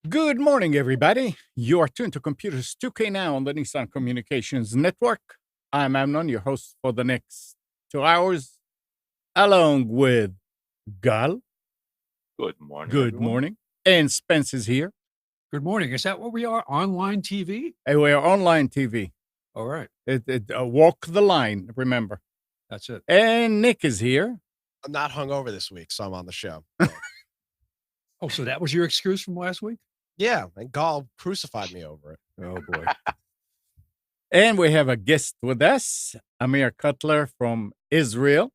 Good morning, everybody. You are tuned to Computers 2K now on the Nissan Communications Network. I'm Amnon, your host for the next 2 hours, along with Gal. Good morning. Good everyone. morning. And Spence is here. Good morning. Is that what we are? Online TV? And we are online TV. All right. Walk the line, remember. That's it. And Nick is here. I'm not hungover this week, so I'm on the show. Oh, so that was your excuse from last week? Yeah, and Gall crucified me over it. Oh, boy. And we have a guest with us, Amir Cutler from Israel.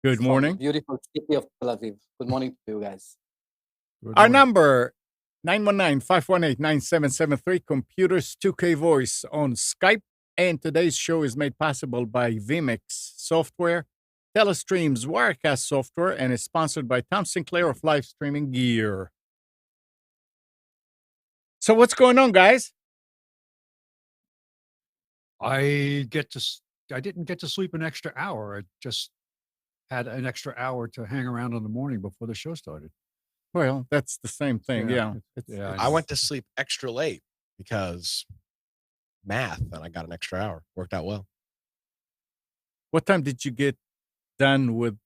Good morning. From the beautiful city of Tel Aviv. Good morning to you guys. Our number, 919-518-9773, Computers 2K Voice on Skype. And today's show is made possible by vMix Software, Telestream's Wirecast software, and is sponsored by Tom Sinclair of Live Streaming Gear. So what's going on, guys? I didn't get to sleep an extra hour. I just had an extra hour to hang around in the morning before the show started. Well, that's the same thing, yeah. I went to sleep extra late because math, and I got an extra hour. Worked out well. What time did you get done with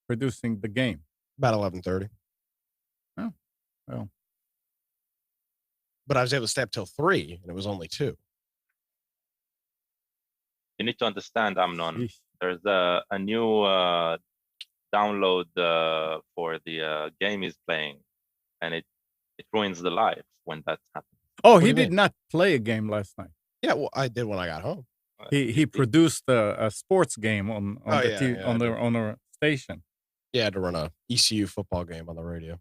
producing the game? About 11:30. Oh, well. But I was able to stay up till 3, and it was only 2. You need to understand, Amnon. There's a new download for the game he's playing, and it ruins the life when that happens. Oh, he did not play a game last night. Yeah, well, I did when I got home. He produced a sports game on the station. Yeah, I had to run a ECU football game on the radio.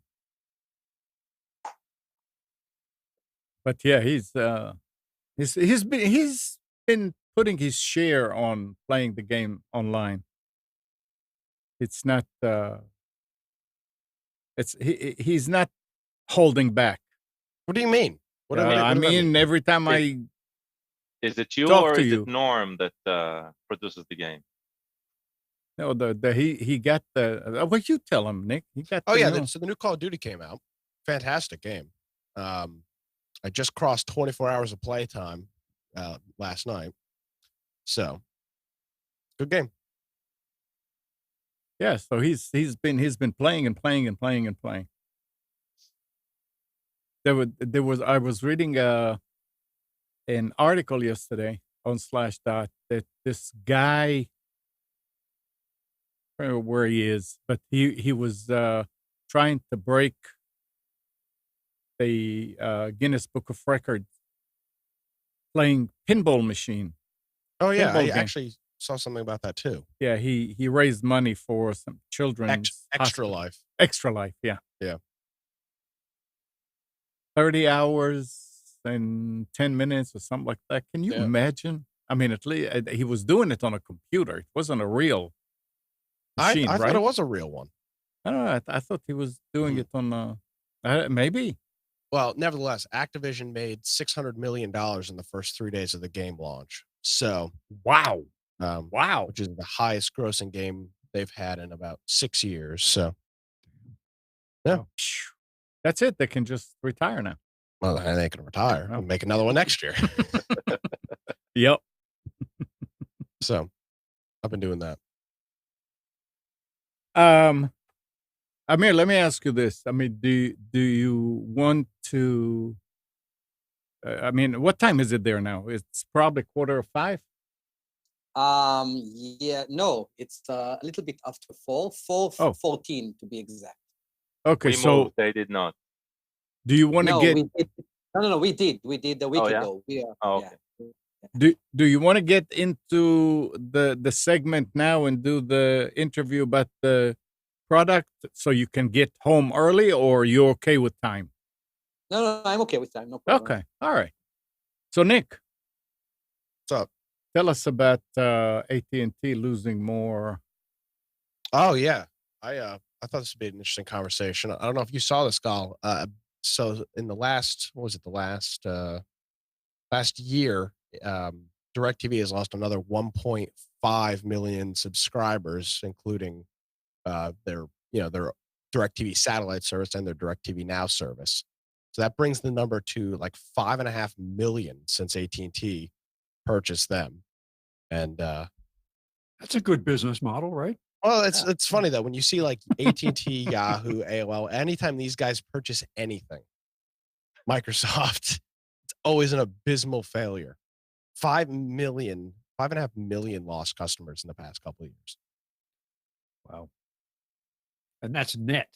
But yeah, he's been putting his share on playing the game online. It's not he's not holding back. What do you mean? What I mean, every time is it you talk or to is you. it Norm that produces the game? No, he got the. What you tell him, Nick? He got. Oh yeah, so the new Call of Duty came out. Fantastic game. I just crossed 24 hours of playtime last night. So, good game. Yeah, so he's been playing and playing and playing and playing. I was reading an article yesterday on Slashdot that this guy, I don't know where he is, but he was trying to break the Guinness Book of Records playing pinball machine. Oh yeah, I game. actually saw something about that too. Yeah, he raised money for some children. Extra Life. Extra Life, yeah. Yeah. 30 hours and 10 minutes or something like that. Can you imagine? I mean, at least he was doing it on a computer. It wasn't a real machine, I right? thought it was a real one. I don't know. I thought he was doing it on maybe. Well, nevertheless, Activision made $600 million in the first 3 days of the game launch. So, wow. Which is the highest grossing game they've had in about 6 years. So, yeah. That's it. They can just retire now. Well, they can retire and make another one next year. Yep. So, I've been doing that. Amir, let me ask you this. I mean, do you want to? I mean, what time is it there now? It's probably 4:45. Yeah, no, it's a little bit after 4, Oh. 14 to be exact. Okay, We so moved, they did not. do you want to No, get we did. No, we did a week Oh, yeah? ago. We are, Oh, yeah. okay. do you want to get into the segment now and do the interview about the product so you can get home early, or you okay with time? No, I'm okay with time. No problem. Okay, all right. So Nick, What's up? tell us about AT&T losing more. Oh yeah, I thought this would be an interesting conversation. I don't know if you saw this, Gal. So in the last, what was it? The last year, DirecTV has lost another 1.5 million subscribers, including their DirecTV satellite service and their DirecTV Now service. So that brings the number to like 5.5 million since AT&T purchased them. And That's a good business model, right? well, it's funny though when you see like AT&T, Yahoo, AOL. Anytime these guys purchase anything, Microsoft, it's always an abysmal failure. 5.5 million lost customers in the past couple of years. Wow. And that's net.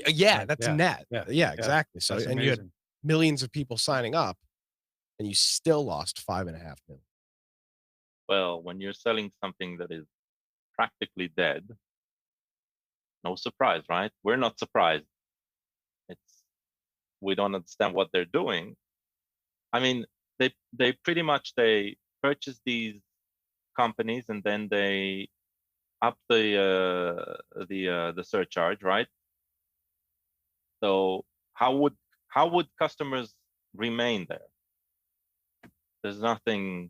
Yeah, Right, that's yeah, net. yeah, Yeah, exactly. So, That's and you had amazing. millions of people signing up, and you still lost 5.5 million. Well, when you're selling something that is practically dead, no surprise, right? We're not surprised. We don't understand what they're doing. I mean, they pretty much they purchase these companies and then they up the surcharge, right? So how would customers remain there? There's nothing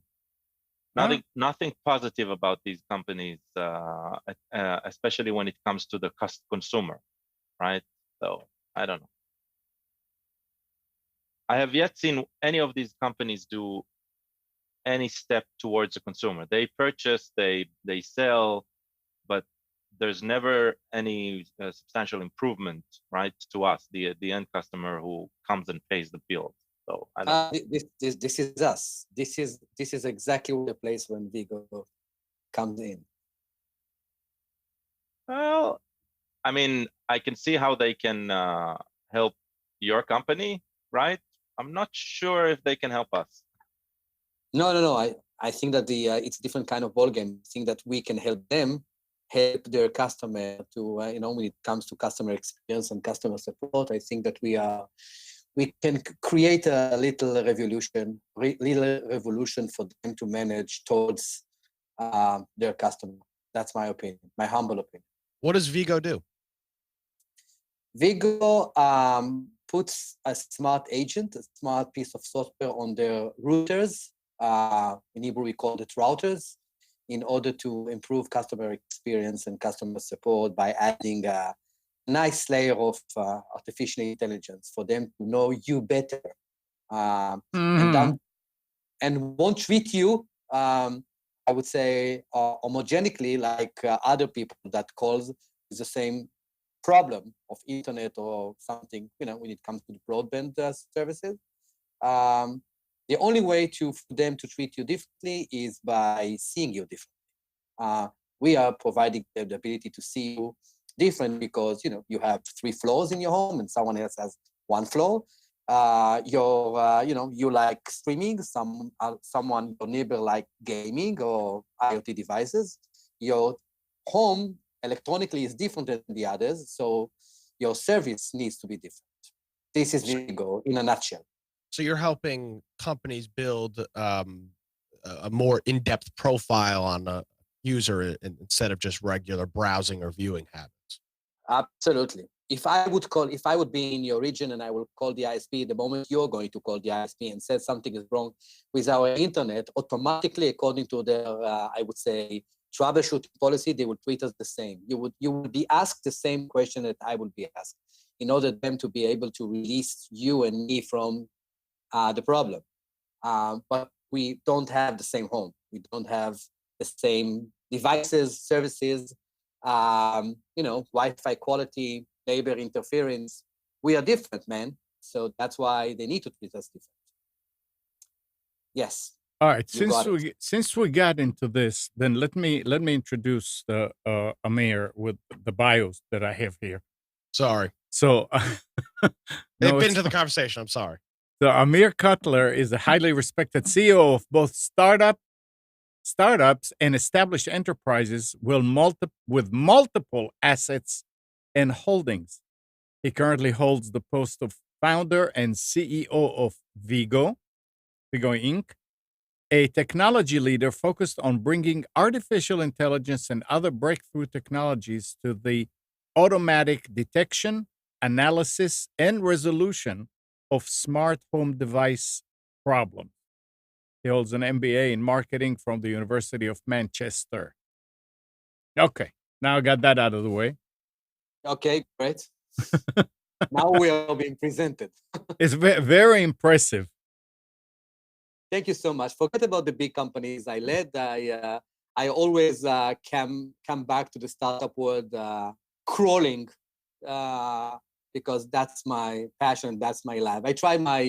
positive about these companies, especially when it comes to the consumer, right? So I don't know. I have yet seen any of these companies do any step towards the consumer. They purchase, they sell, but there's never any substantial improvement, right, to us, the end customer who comes and pays the bill. So I don't. This is us. This is exactly the place when Veego comes in. Well, I mean, I can see how they can help your company, right? I'm not sure if they can help us. No. I think that it's a different kind of ballgame. I think that we can help them help their customer to when it comes to customer experience and customer support. I think that we can create a little revolution for them to manage towards their customer. That's my opinion, my humble opinion. What does Veego do? Veego puts a smart agent, a smart piece of software on their routers. In Hebrew, we call it routers, in order to improve customer experience and customer support by adding a nice layer of artificial intelligence for them to know you better, and won't treat you, I would say, homogenically like other people that calls with the same problem of internet or something, when it comes to the broadband services. The only way for them to treat you differently is by seeing you differently. We are providing them the ability to see you different because you have 3 floors in your home and someone else has 1 floor. You like streaming, someone, your neighbor like gaming or IoT devices. Your home electronically is different than the others, so your service needs to be different. This is Veego in a nutshell. So you're helping companies build a more in-depth profile on a user instead of just regular browsing or viewing habits. Absolutely. If I would be in your region and I will call the ISP, the moment you're going to call the ISP and say something is wrong with our internet, automatically, according to their, I would say, troubleshooting policy, they will treat us the same. You would be asked the same question that I would be asked, in order for them to be able to release you and me from the problem. But we don't have the same home. We don't have the same devices, services, Wi-Fi quality, neighbor interference. We are different, man. So that's why they need to treat us different. Yes. All right. You got it. Since we got into this, then let me introduce the Amir with the bios that I have here. Sorry. So They've no, been it's to the conversation. I'm sorry. So Amir Cutler is a highly respected CEO of both startups and established enterprises with multiple assets and holdings. He currently holds the post of founder and CEO of Veego Inc., a technology leader focused on bringing artificial intelligence and other breakthrough technologies to the automatic detection, analysis, and resolution of smart home device problems. He holds an MBA in marketing from the University of Manchester. Okay, now I got that out of the way. Okay, great. Now we are being presented. It's very impressive. Thank you so much. Forget about the big companies I led. I always come back to the startup world crawling because that's my passion. That's my life. I tried my,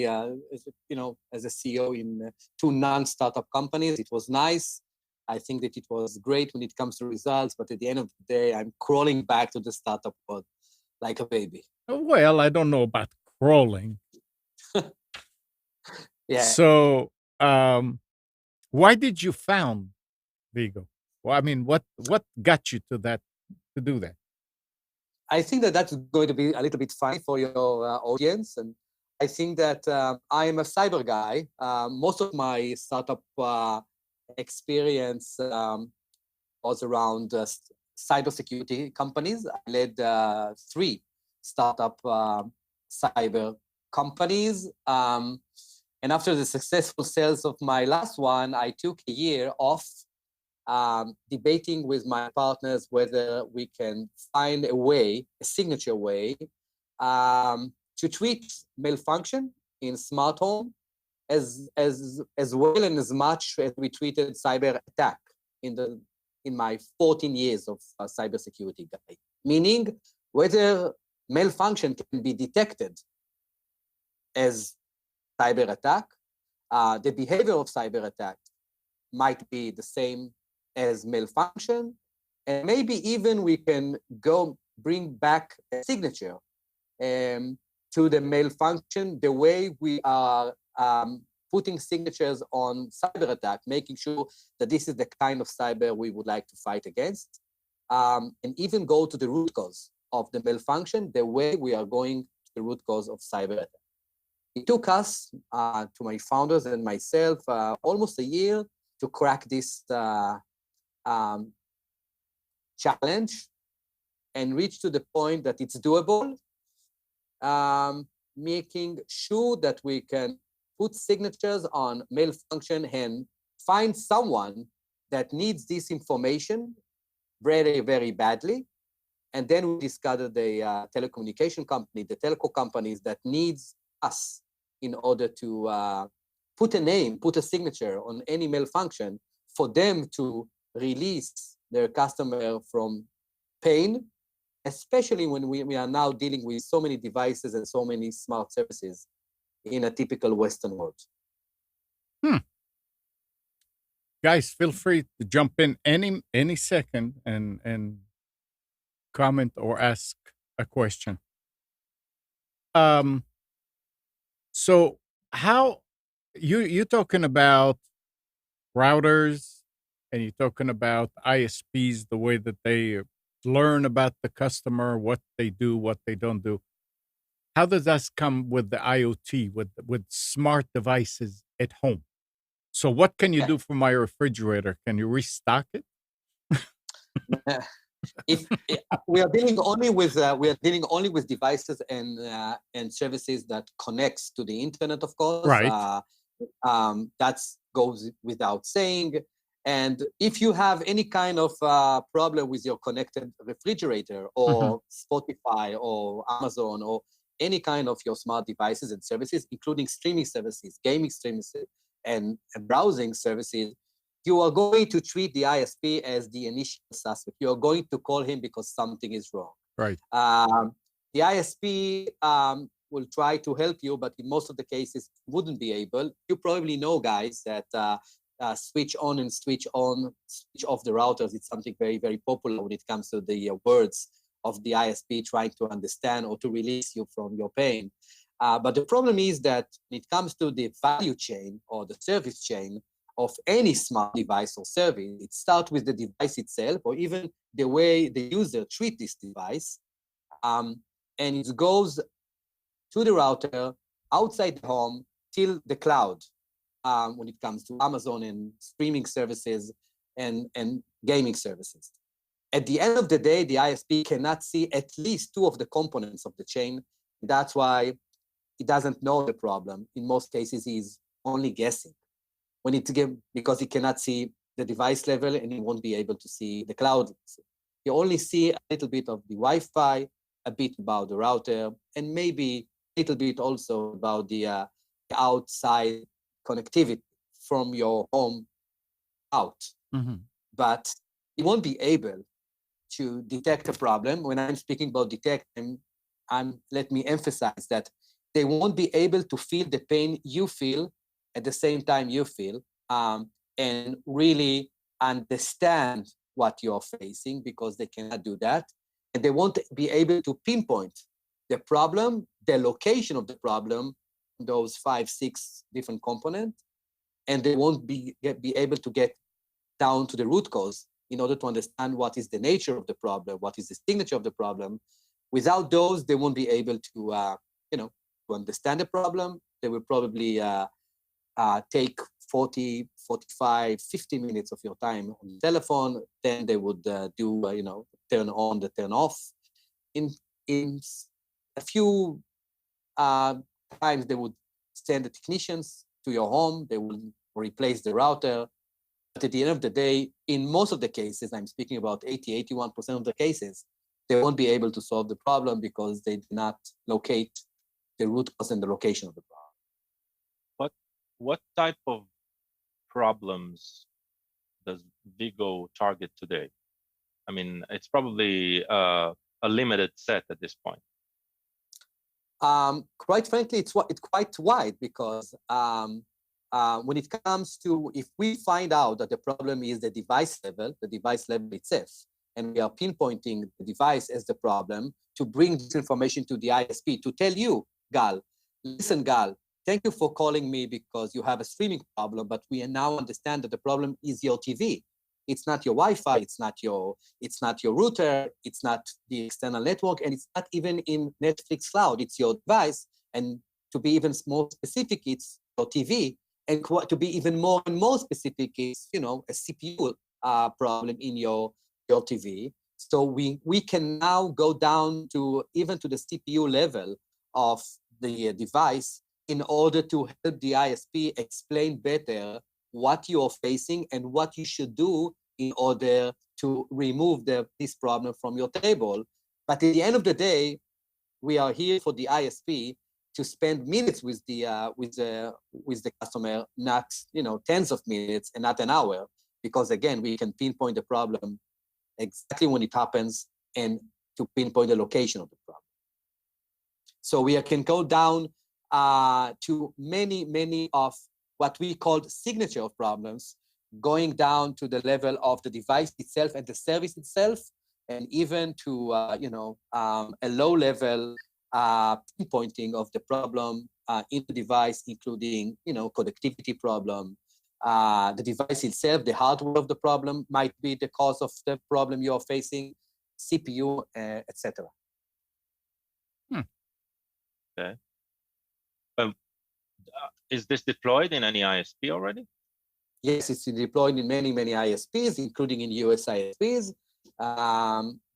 as a CEO in 2 non-startup companies. It was nice. I think that it was great when it comes to results, but at the end of the day, I'm crawling back to the startup world like a baby. Well, I don't know about crawling. Yeah. So, why did you found Veego? Well, I mean, what got you to do that? I think that that's going to be a little bit funny for your audience, and I think that I am a cyber guy. Most of my startup experience was around cybersecurity companies. I led 3 startup cyber companies. And after the successful sales of my last one, I took a year off debating with my partners whether we can find a way, a signature way, to treat malfunction in smart home as well and as much as we treated cyber attack in my 14 years of cybersecurity guy. Meaning whether malfunction can be detected as cyber attack, the behavior of cyber attack might be the same as malfunction, and maybe even we can bring back a signature to the malfunction the way we are putting signatures on cyber attack, making sure that this is the kind of cyber we would like to fight against, and even go to the root cause of the malfunction the way we are going to the root cause of cyber attack. It took us, to my founders and myself, almost a year to crack this challenge and reach to the point that it's doable, making sure that we can put signatures on malfunction and find someone that needs this information very, very badly. And then we discovered the telecommunication company, the telco companies that needs us in order to put a name, put a signature on any malfunction for them to release their customer from pain, especially when we are now dealing with so many devices and so many smart services in a typical Western world. Guys, feel free to jump in any second and comment or ask a question. So how you talking about routers and you're talking about ISPs, the way that they learn about the customer, what they do, what they don't do. How does that come with the IoT, with smart devices at home? So what can you do for my refrigerator? Can you restock it? If we are dealing only with devices and services that connects to the internet, of course. Right. That goes without saying. And if you have any kind of problem with your connected refrigerator or Spotify or Amazon or any kind of your smart devices and services, including streaming services, gaming services, and browsing services, you are going to treat the ISP as the initial suspect. You are going to call him because something is wrong. Right. The ISP will try to help you, but in most of the cases wouldn't be able. You probably know, guys, that switch on and switch off the routers. It's something very, very popular when it comes to the words of the ISP trying to understand or to release you from your pain. But the problem is that when it comes to the value chain or the service chain of any smart device or service, it starts with the device itself or even the way the user treats this device. And it goes to the router, outside the home, till the cloud when it comes to Amazon and streaming services and gaming services. At the end of the day, the ISP cannot see at least two of the components of the chain. That's why he doesn't know the problem. In most cases, he's only guessing. Because he cannot see the device level and he won't be able to see the cloud. You only see a little bit of the Wi-Fi, a bit about the router, and maybe a little bit also about the outside connectivity from your home out. Mm-hmm. But you won't be able to detect a problem. When I'm speaking about detect, let me emphasize that they won't be able to feel the pain you feel at the same time you feel, and really understand what you're facing, because they cannot do that. And they won't be able to pinpoint the problem, the location of the problem, those 5, 6 different components, and they won't be able to get down to the root cause in order to understand what is the nature of the problem, what is the signature of the problem. Without those, they won't be able to, to understand the problem. They will probably take 40, 45, 50 minutes of your time on the telephone. Then they would turn on, the turn off. In a few times, they would send the technicians to your home. They will replace the router. But at the end of the day, in most of the cases, I'm speaking about 80, 81% of the cases, they won't be able to solve the problem because they do not locate the root cause and the location of the problem. What type of problems does Veego target today? I mean, it's probably a limited set at this point. Quite frankly, it's quite wide, because when it comes to, if we find out that the problem is the device level itself, and we are pinpointing the device as the problem, to bring this information to the ISP, to tell you, Gal, listen, Gal, thank you for calling me because you have a streaming problem, but we now understand that the problem is your TV. It's not your Wi-Fi, it's not your router, it's not the external network, and it's not even in Netflix cloud, it's your device. And to be even more specific, it's your TV. And to be even more and more specific, it's a CPU problem in your TV. So we can now go down to even to the CPU level of the device in order to help the ISP explain better what you're facing and what you should do in order to remove this problem from your table. But at the end of the day, we are here for the ISP to spend minutes with the customer, not tens of minutes and not an hour, because again, we can pinpoint the problem exactly when it happens and to pinpoint the location of the problem. So we can go down to many of what we call signature of problems, going down to the level of the device itself and the service itself, and even to a low level pinpointing of the problem in the device, including connectivity problem. The device itself, the hardware of the problem might be the cause of the problem you are facing, CPU, etc. Okay. Is this deployed in any ISP already? Yes, it's deployed in many ISPs, including in US ISPs.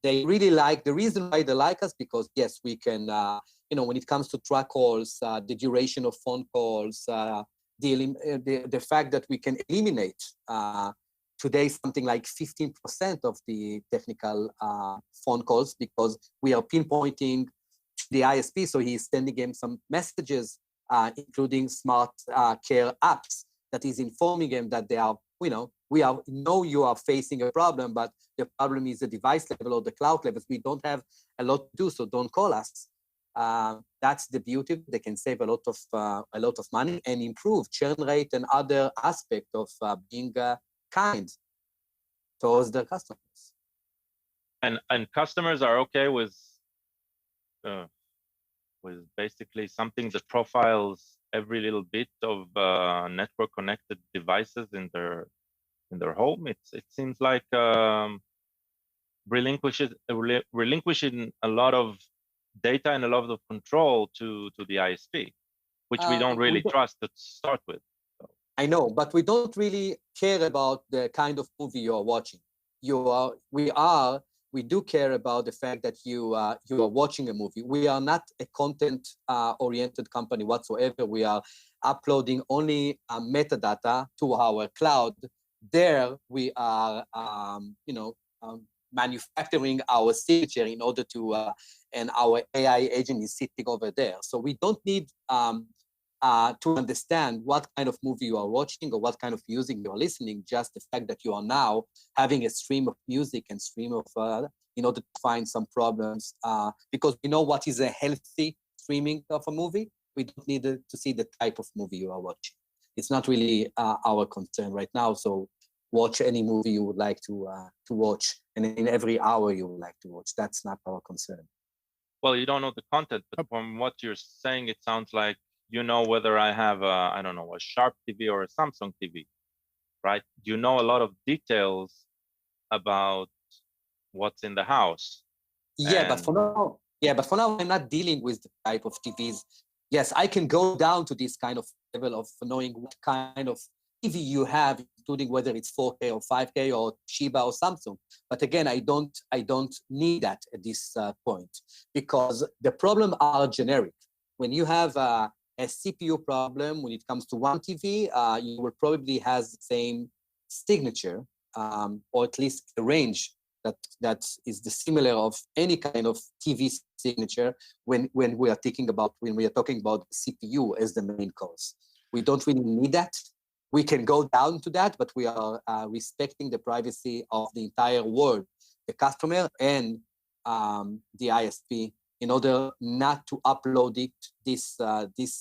They really like, the reason why they like us, because yes, we can, when it comes to track calls, the duration of phone calls, the fact that we can eliminate today something like 15% of the technical phone calls, because we are pinpointing the ISP, so he's sending him some messages, including smart care apps that is informing him that they are, we know you are facing a problem, but the problem is the device level or the cloud levels. We don't have a lot to do, so don't call us. That's the beauty. They can save a lot of money and improve churn rate and other aspect of being kind towards their customers. And customers are okay with basically something that profiles every little bit of network connected devices in their home. It seems like relinquishing a lot of data and a lot of control to the ISP, which we don't really trust to start with. So. I know, but we don't really care about the kind of movie you're watching. We do care about the fact that you are watching a movie. We are not a content oriented company whatsoever. We are uploading only metadata to our cloud. There we are, manufacturing our signature in order to, and our AI agent is sitting over there. So we don't need to understand what kind of movie you are watching or what kind of music you are listening, just the fact that you are now having a stream of music and stream of, in order to find some problems, because we know what is a healthy streaming of a movie. We don't need to see the type of movie you are watching. It's not really our concern right now. So watch any movie you would like to watch, and in every hour you would like to watch. That's not our concern. Well, you don't know the content, but from what you're saying, it sounds like you know whether I have a Sharp TV or a Samsung TV, right? You know a lot of details about what's in the house. But for now, I'm not dealing with the type of TVs. Yes, I can go down to this kind of level of knowing what kind of TV you have, including whether it's 4K or 5K or Toshiba or Samsung. But again, I don't need that at this point, because the problems are generic. When you have a CPU problem, when it comes to one TV, you will probably have the same signature, or at least a range that is the similar of any kind of TV signature when we are talking about CPU as the main cause. We don't really need that. We can go down to that, but we are respecting the privacy of the entire world, the customer and the ISP, in order not to upload this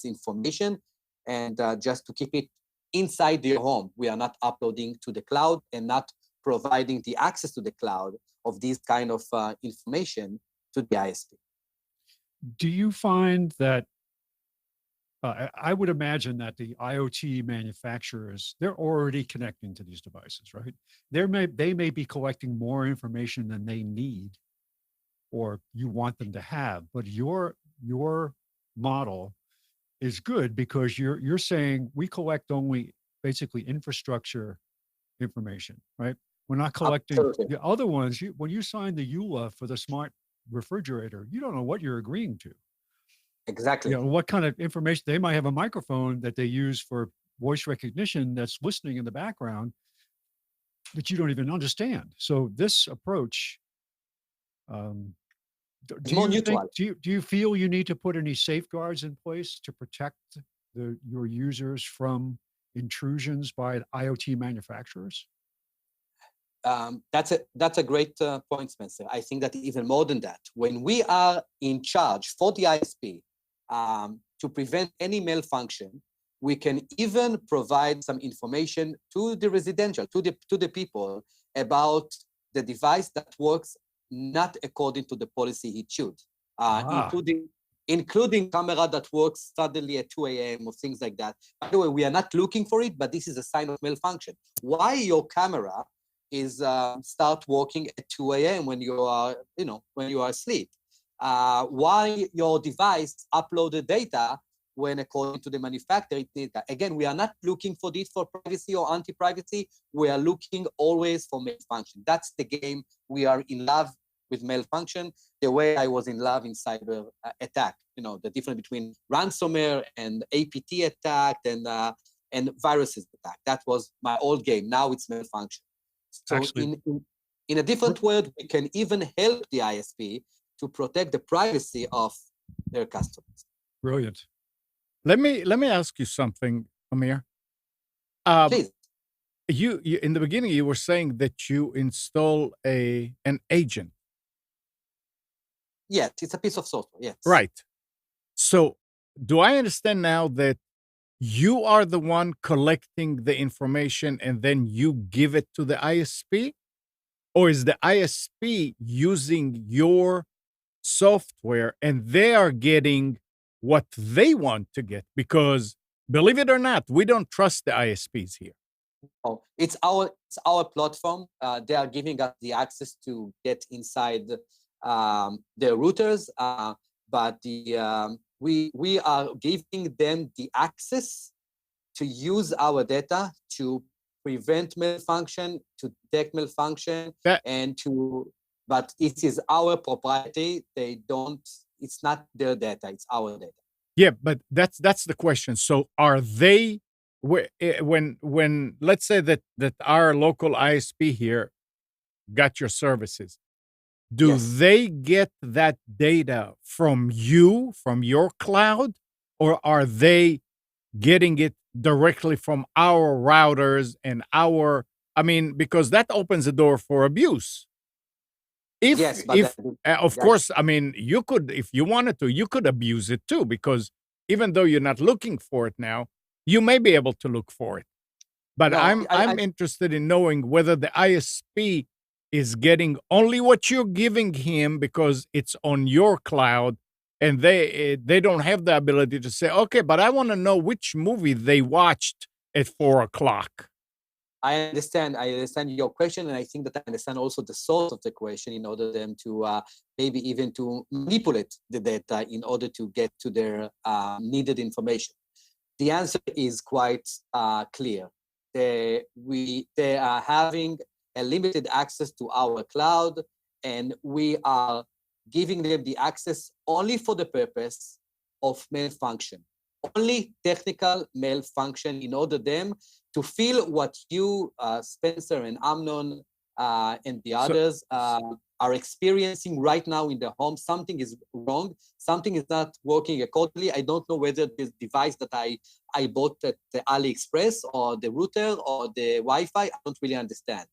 information, and just to keep it inside your home. We are not uploading to the cloud and not providing the access to the cloud of this kind of information to the ISP. Do you find that, I would imagine that the IoT manufacturers, they're already connecting to these devices, right? They may be collecting more information than they need or you want them to have, but your model is good because you're saying we collect only basically infrastructure information, right? We're not collecting the other ones. When you sign the EULA for the smart refrigerator, you don't know what you're agreeing to. Exactly. What kind of information. They might have a microphone that they use for voice recognition that's listening in the background that you don't even understand. So this approach, do you feel you need to put any safeguards in place to protect your users from intrusions by IoT manufacturers? That's a great point, Spencer. I think that even more than that, when we are in charge for the ISP to prevent any malfunction, we can even provide some information to the residential, to the people about the device that works not according to the policy he should, including camera that works suddenly at 2 a.m. or things like that. By the way, we are not looking for it, but this is a sign of malfunction. Why your camera is start working at 2 a.m. when you are asleep? Why your device uploaded data when according to the manufacturer it did that? Again, we are not looking for this for privacy or anti-privacy. We are looking always for malfunction. That's the game. We are in love with malfunction, the way I was in love in cyber attack. The difference between ransomware and APT attack and viruses attack. That was my old game. Now it's malfunction. So in a different word, we can even help the ISP to protect the privacy of their customers. Brilliant. Let me ask you something, Amir. Please. You in the beginning you were saying that you install an agent. Yes, it's a piece of software. Yes. Right. So, do I understand now that you are the one collecting the information and then you give it to the ISP? Or is the ISP using your software and they are getting what they want to get? Because believe it or not, we don't trust the ISPs here. Oh, it's our platform. They are giving us the access to get inside the routers, but we are giving them the access to use our data to prevent malfunction, to detect malfunction, and to. But it is our propriety. They don't. It's not their data. It's our data. Yeah, but that's the question. So are they when let's say that our local ISP here got your services, do Yes. they get that data from you, from your cloud, or are they getting it directly from our routers and our, I mean, because that opens the door for abuse. Yes, but If of that- course, I mean, you could, if you wanted to, you could abuse it too, because even though you're not looking for it now, you may be able to look for it. But No, I'm interested in knowing whether the ISP is getting only what you're giving him because it's on your cloud, and they don't have the ability to say, okay, but I want to know which movie they watched at 4 o'clock. I understand your question, and I think that I understand also the source of the question in order them to maybe even to manipulate the data in order to get to their needed information. The answer is quite clear. They are having a limited access to our cloud, and we are giving them the access only for the purpose of malfunction, only technical malfunction in order them to feel what you, Spencer and Amnon, and the others are experiencing right now in the home. Something is wrong. Something is not working accordingly. I don't know whether this device that I bought at the AliExpress or the router or the Wi-Fi, I don't really understand.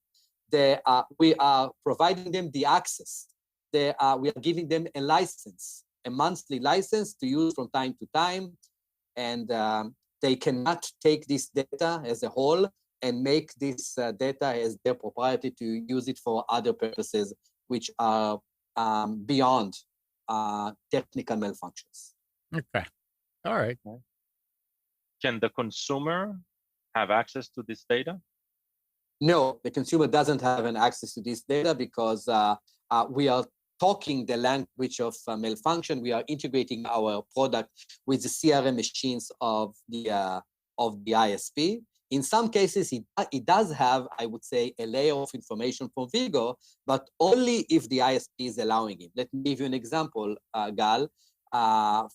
We are providing them the access. We are giving them a license, a monthly license to use from time to time. And they cannot take this data as a whole and make this data as their propriety to use it for other purposes, which are beyond technical malfunctions. Okay. All right. Can the consumer have access to this data? No, the consumer doesn't have an access to this data because we are talking the language of malfunction. We are integrating our product with the CRM machines of the ISP. In some cases, it does have, I would say, a layer of information from Veego, but only if the ISP is allowing it. Let me give you an example, Gal,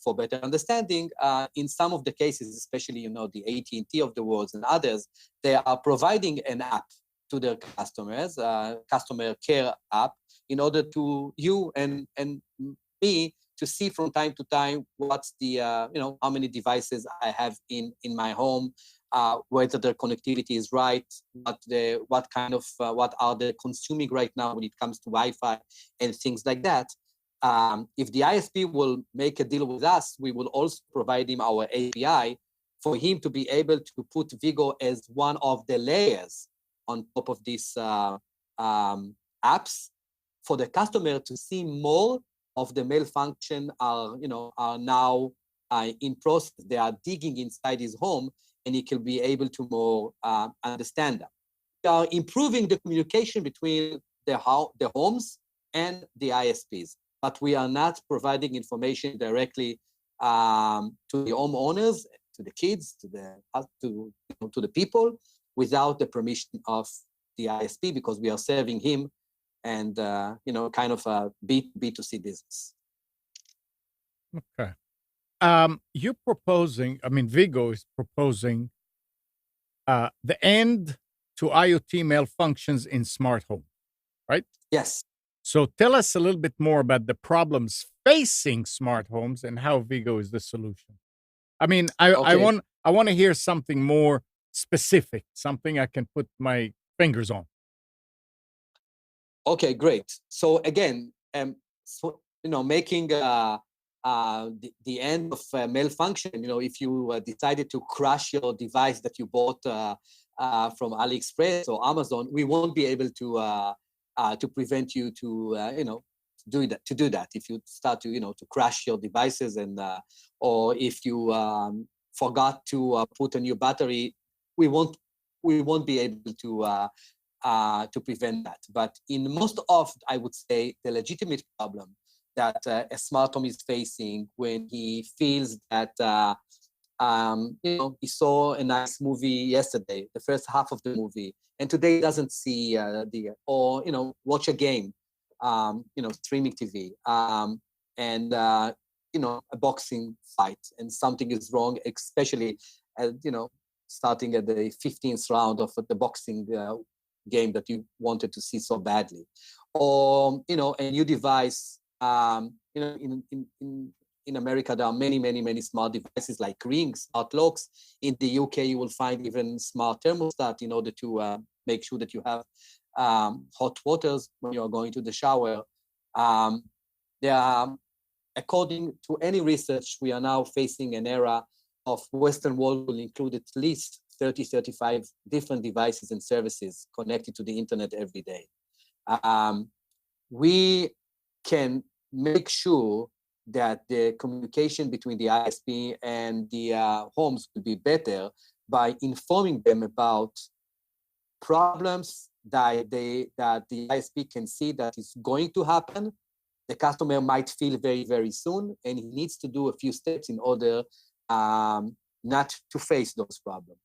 for better understanding. In some of the cases, especially the AT&T of the world and others, they are providing an app to their customers, customer care app, in order to you and me to see from time to time what's the how many devices I have in my home, whether their connectivity is right, what are they consuming right now when it comes to Wi-Fi and things like that. If the ISP will make a deal with us, we will also provide him our API for him to be able to put Veego as one of the layers on top of these apps for the customer to see more of the malfunction are now in process. They are digging inside his home, and he can be able to more understand them. We are improving the communication between the homes and the ISPs, but we are not providing information directly to the homeowners, to the kids, to the people, without the permission of the ISP, because we are serving him and kind of a B2C business. Okay. You're proposing, I mean, Veego is proposing the end to IoT malfunctions in smart home, right? Yes. So tell us a little bit more about the problems facing smart homes and how Veego is the solution. I mean, I want to hear something more specific, something I can put my fingers on. Okay, great. So again, making the end of malfunction. If you decided to crash your device that you bought from AliExpress or Amazon, we won't be able to prevent you to do that. If you start to crash your devices or if you forgot to put a new battery, we won't be able to prevent that. But in most of, I would say, the legitimate problem that a smart home is facing when he feels that he saw a nice movie yesterday, the first half of the movie, and today doesn't see watch a game, streaming TV, and a boxing fight, and something is wrong, especially starting at the 15th round of the boxing game that you wanted to see so badly, or a new device. In America, there are many smart devices like rings, smart locks. In the UK, you will find even smart thermostat in order to make sure that you have hot waters when you are going to the shower. According to any research, we are now facing an era of Western world will include at least 35 different devices and services connected to the internet every day. We can make sure that the communication between the ISP and the homes will be better by informing them about problems that the ISP can see that is going to happen. The customer might feel very, very soon, and he needs to do a few steps in order not to face those problems.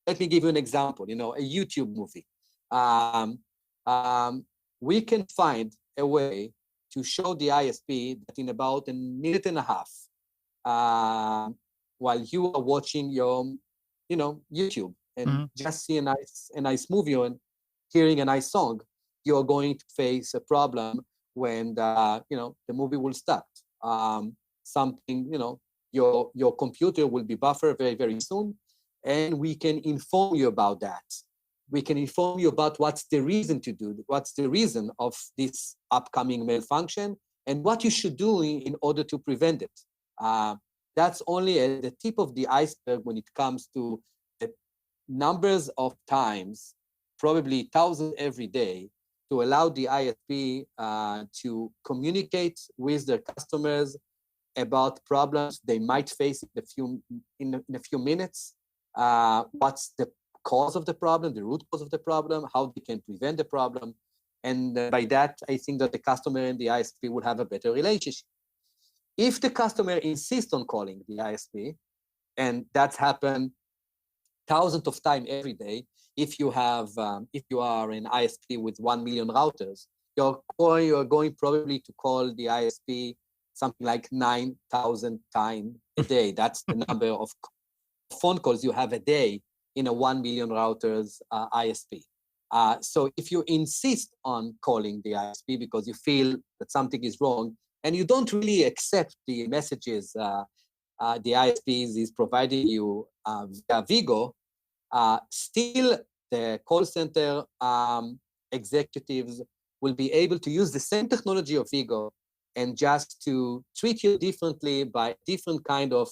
Let me give you an example. A YouTube movie. We can find a way to show the ISP that in about a minute and a half, while you are watching your, YouTube and just see a nice movie and hearing a nice song, you're going to face a problem when the movie will start. Your computer will be buffered very, very soon, and we can inform you about that. We can inform you about what's the reason of this upcoming malfunction and what you should do in order to prevent it. That's only at the tip of the iceberg when it comes to the numbers of times, probably thousands every day, to allow the ISP to communicate with their customers about problems they might face in a few minutes. What's the cause of the problem, the root cause of the problem, how they can prevent the problem. And by that, I think that the customer and the ISP will have a better relationship. If the customer insists on calling the ISP, and that's happened thousands of times every day, if you are an ISP with 1 million routers, you're going probably to call the ISP something like 9,000 times a day. That's the number of phone calls you have a day in a 1 million routers ISP. So if you insist on calling the ISP because you feel that something is wrong and you don't really accept the messages the ISP is providing you via Veego, still the call center executives will be able to use the same technology of Veego and just to treat you differently by different kind of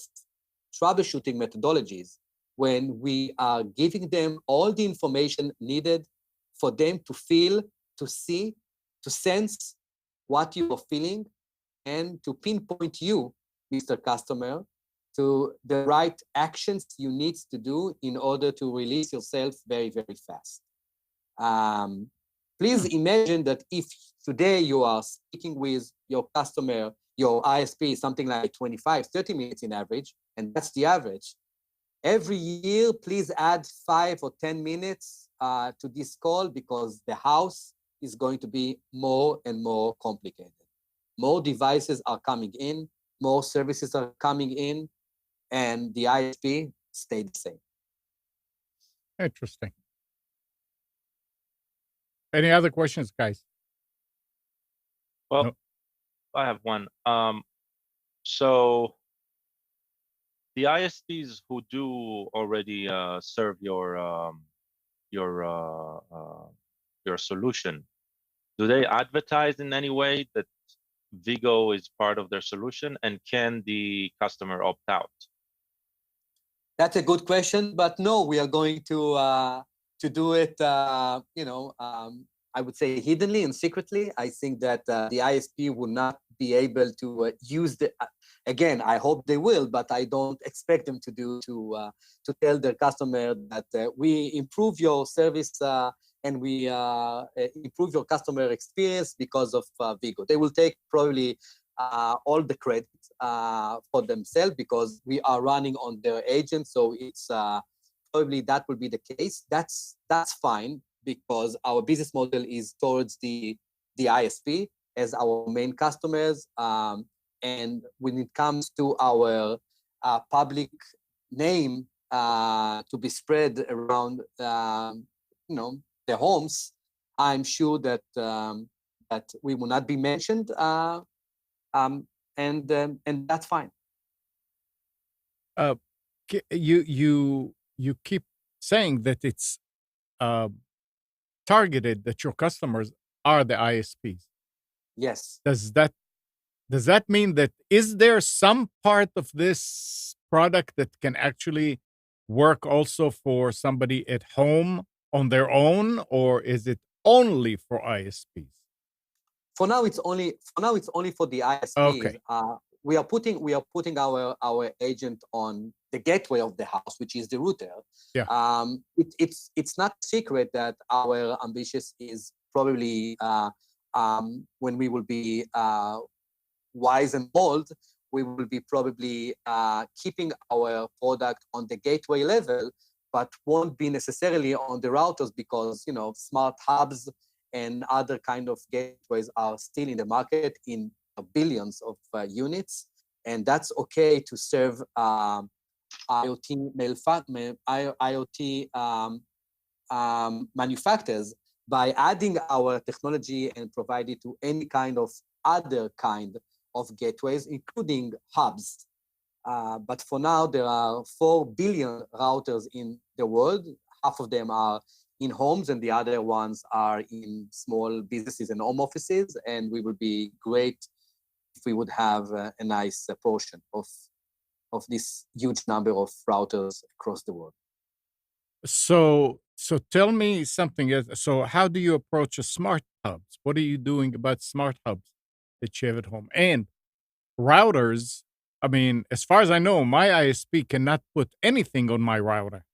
troubleshooting methodologies when we are giving them all the information needed for them to feel, to see, to sense what you are feeling, and to pinpoint you, Mr. Customer, to the right actions you need to do in order to release yourself very, very fast. Please imagine that if today you are speaking with your customer, your ISP, something like 25, 30 minutes in average, and that's the average. Every year, please add 5 or 10 minutes to this call because the house is going to be more and more complicated. More devices are coming in, more services are coming in, and the ISP stayed the same. Interesting. Any other questions, guys? Well, no. I have one. So the ISPs who do already serve your solution, do they advertise in any way that Veego is part of their solution, and can the customer opt out? That's a good question, but no, we are going to do it. I would say hiddenly and secretly. I think that the ISP will not be able to use the. Again, I hope they will, but I don't expect them to tell their customer that we improve your service and we improve your customer experience because of Veego. They will take probably all the credit for themselves because we are running on their agent. So it's probably that will be the case. That's fine because our business model is towards the ISP as our main customers. And when it comes to our public name to be spread around, the homes, I'm sure that that we will not be mentioned. And that's fine. You keep saying that it's targeted, that your customers are the ISPs. Yes. Does that mean that is there some part of this product that can actually work also for somebody at home on their own, or is it only for ISPs? For now, it's only for the ISPs. Okay. We are putting our agent on the gateway of the house, which is the router. Yeah. It's not secret that our ambition is probably when we will be wise and bold, we will be probably keeping our product on the gateway level, but won't be necessarily on the routers because smart hubs and other kind of gateways are still in the market in billions of units, and that's okay to serve IoT manufacturers by adding our technology and provide it to any kind of other kind of gateways, including hubs. But for now, there are 4 billion routers in the world. Half of them are in homes and the other ones are in small businesses and home offices. And we would be great if we would have a nice portion of this huge number of routers across the world. So tell me something else. So how do you approach a smart hubs? What are you doing about smart hubs that you have at home? And routers, I mean, as far as I know, my ISP cannot put anything on my router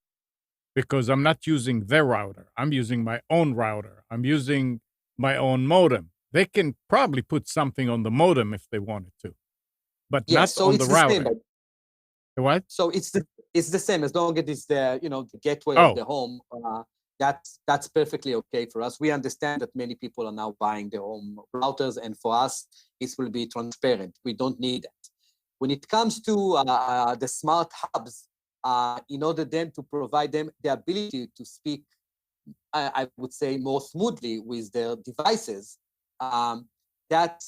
because I'm not using their router. I'm using my own router. I'm using my own modem. They can probably put something on the modem if they wanted to, but not so on it's the the router. same. What? So it's the same as long as it's the the gateway Oh. of the home. That's perfectly okay for us. We understand that many people are now buying their home routers, and for us, it will be transparent. We don't need that. When it comes to the smart hubs, in order then to provide them the ability to speak, I would say more smoothly with their devices, that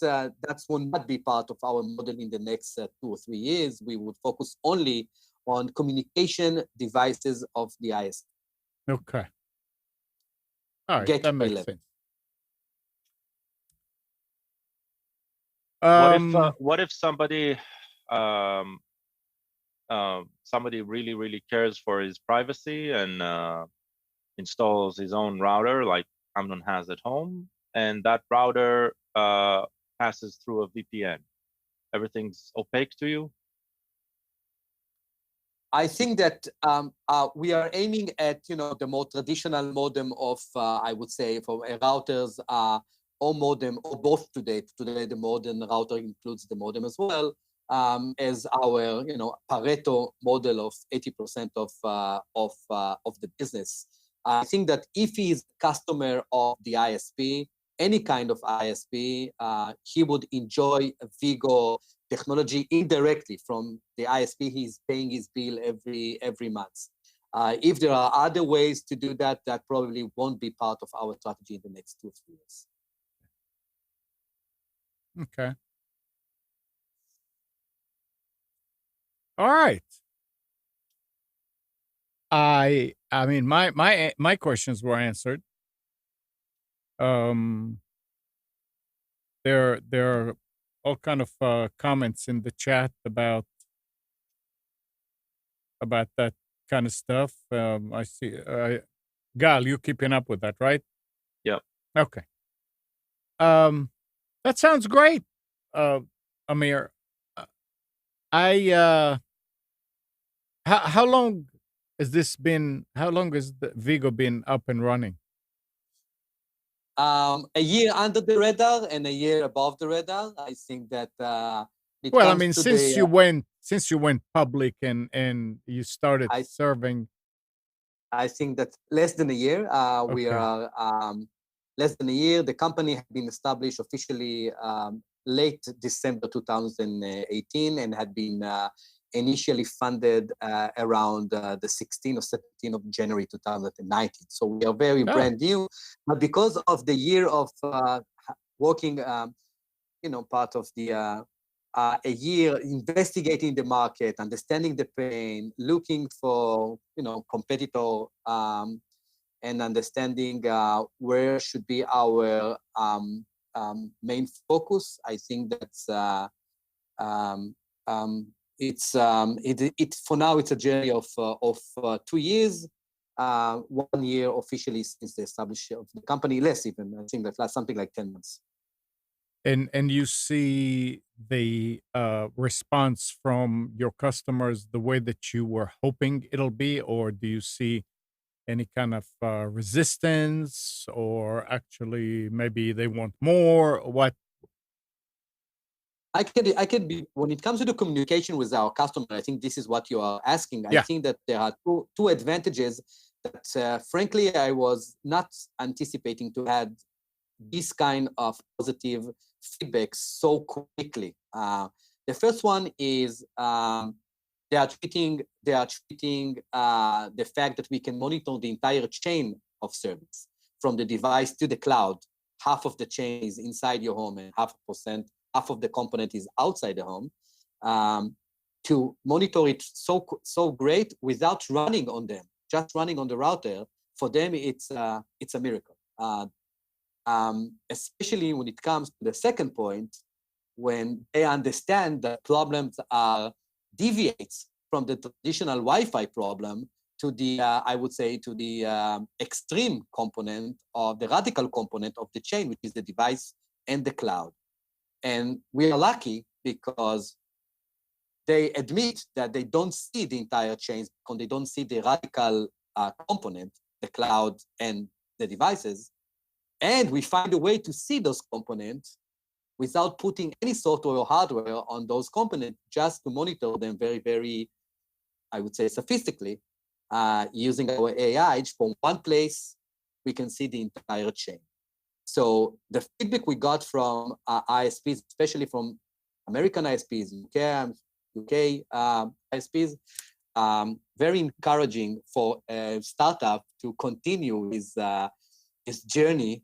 will not be part of our model in the next 2 or 3 years. We would focus only on communication devices of the ISP. Okay. All right, that Gateway makes level. sense. What if somebody somebody really cares for his privacy and installs his own router like Amnon has at home, and that router passes through a VPN? Everything's opaque to you? I think that we are aiming at the more traditional modem of I would say for routers or modem or both today. Today the modern router includes the modem as well as our Pareto model of 80% of the business. I think that if he is a customer of the ISP, any kind of ISP, he would enjoy Veego technology indirectly from the ISP. He's paying his bill every month. If there are other ways to do that, that probably won't be part of our strategy in the next 2 or 3 years. Okay. All right. I mean, my questions were answered. There are all kind of comments in the chat about that kind of stuff. I see. Gal, you keeping up with that, right? Yep. Okay. That sounds great, Amir. How long has this been? How long has the Veego been up and running? A year under the radar and a year above the radar. I think that well, I mean, since you went public and you started serving. I think that less than a year. We are less than a year. The company had been established officially late December 2018 and had been initially funded around the 16th or 17th of January 2019. So we are very brand new, but because of the year of working, part of the a year investigating the market, understanding the pain, looking for competitor, and understanding where should be our main focus. I think that's it for now. It's a journey of 2 years. 1 year officially since the establishment of the company, less even. I think that something like 10 months. And you see the response from your customers the way that you were hoping it'll be, or do you see any kind of resistance, or actually maybe they want more? What? I could be, when it comes to the communication with our customer, I think this is what you are asking. Yeah. I think that there are two advantages that, frankly, I was not anticipating to have this kind of positive feedback so quickly. The first one is they are treating the fact that we can monitor the entire chain of service from the device to the cloud. Half of the chain is inside your home and half of the component is outside the home. To monitor it so great without running on them, just running on the router, for them it's a miracle. Especially when it comes to the second point, when they understand that problems are deviates from the traditional Wi-Fi problem to the, I would say, to the extreme component or the radical component of the chain, which is the device and the cloud. And we are lucky because they admit that they don't see the entire chain, because they don't see the radical component, the cloud and the devices. And we find a way to see those components without putting any software or hardware on those components, just to monitor them very, very, I would say, sophisticatedly, using our AI. From one place, we can see the entire chain. So the feedback we got from ISPs, especially from American ISPs, UK ISPs, very encouraging for a startup to continue his journey.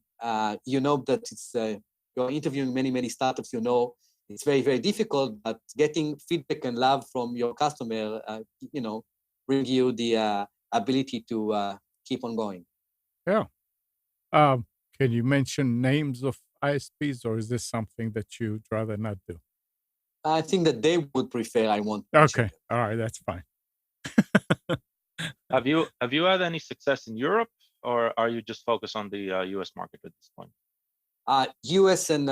You know that it's you're interviewing many startups. You know it's very, very difficult, but getting feedback and love from your customer, bring you the ability to keep on going. Yeah. Can you mention names of ISPs, or is this something that you'd rather not do? I think that they would prefer I won't. Okay. All right. That's fine. Have you had any success in Europe, or are you just focused on the US market at this point? US and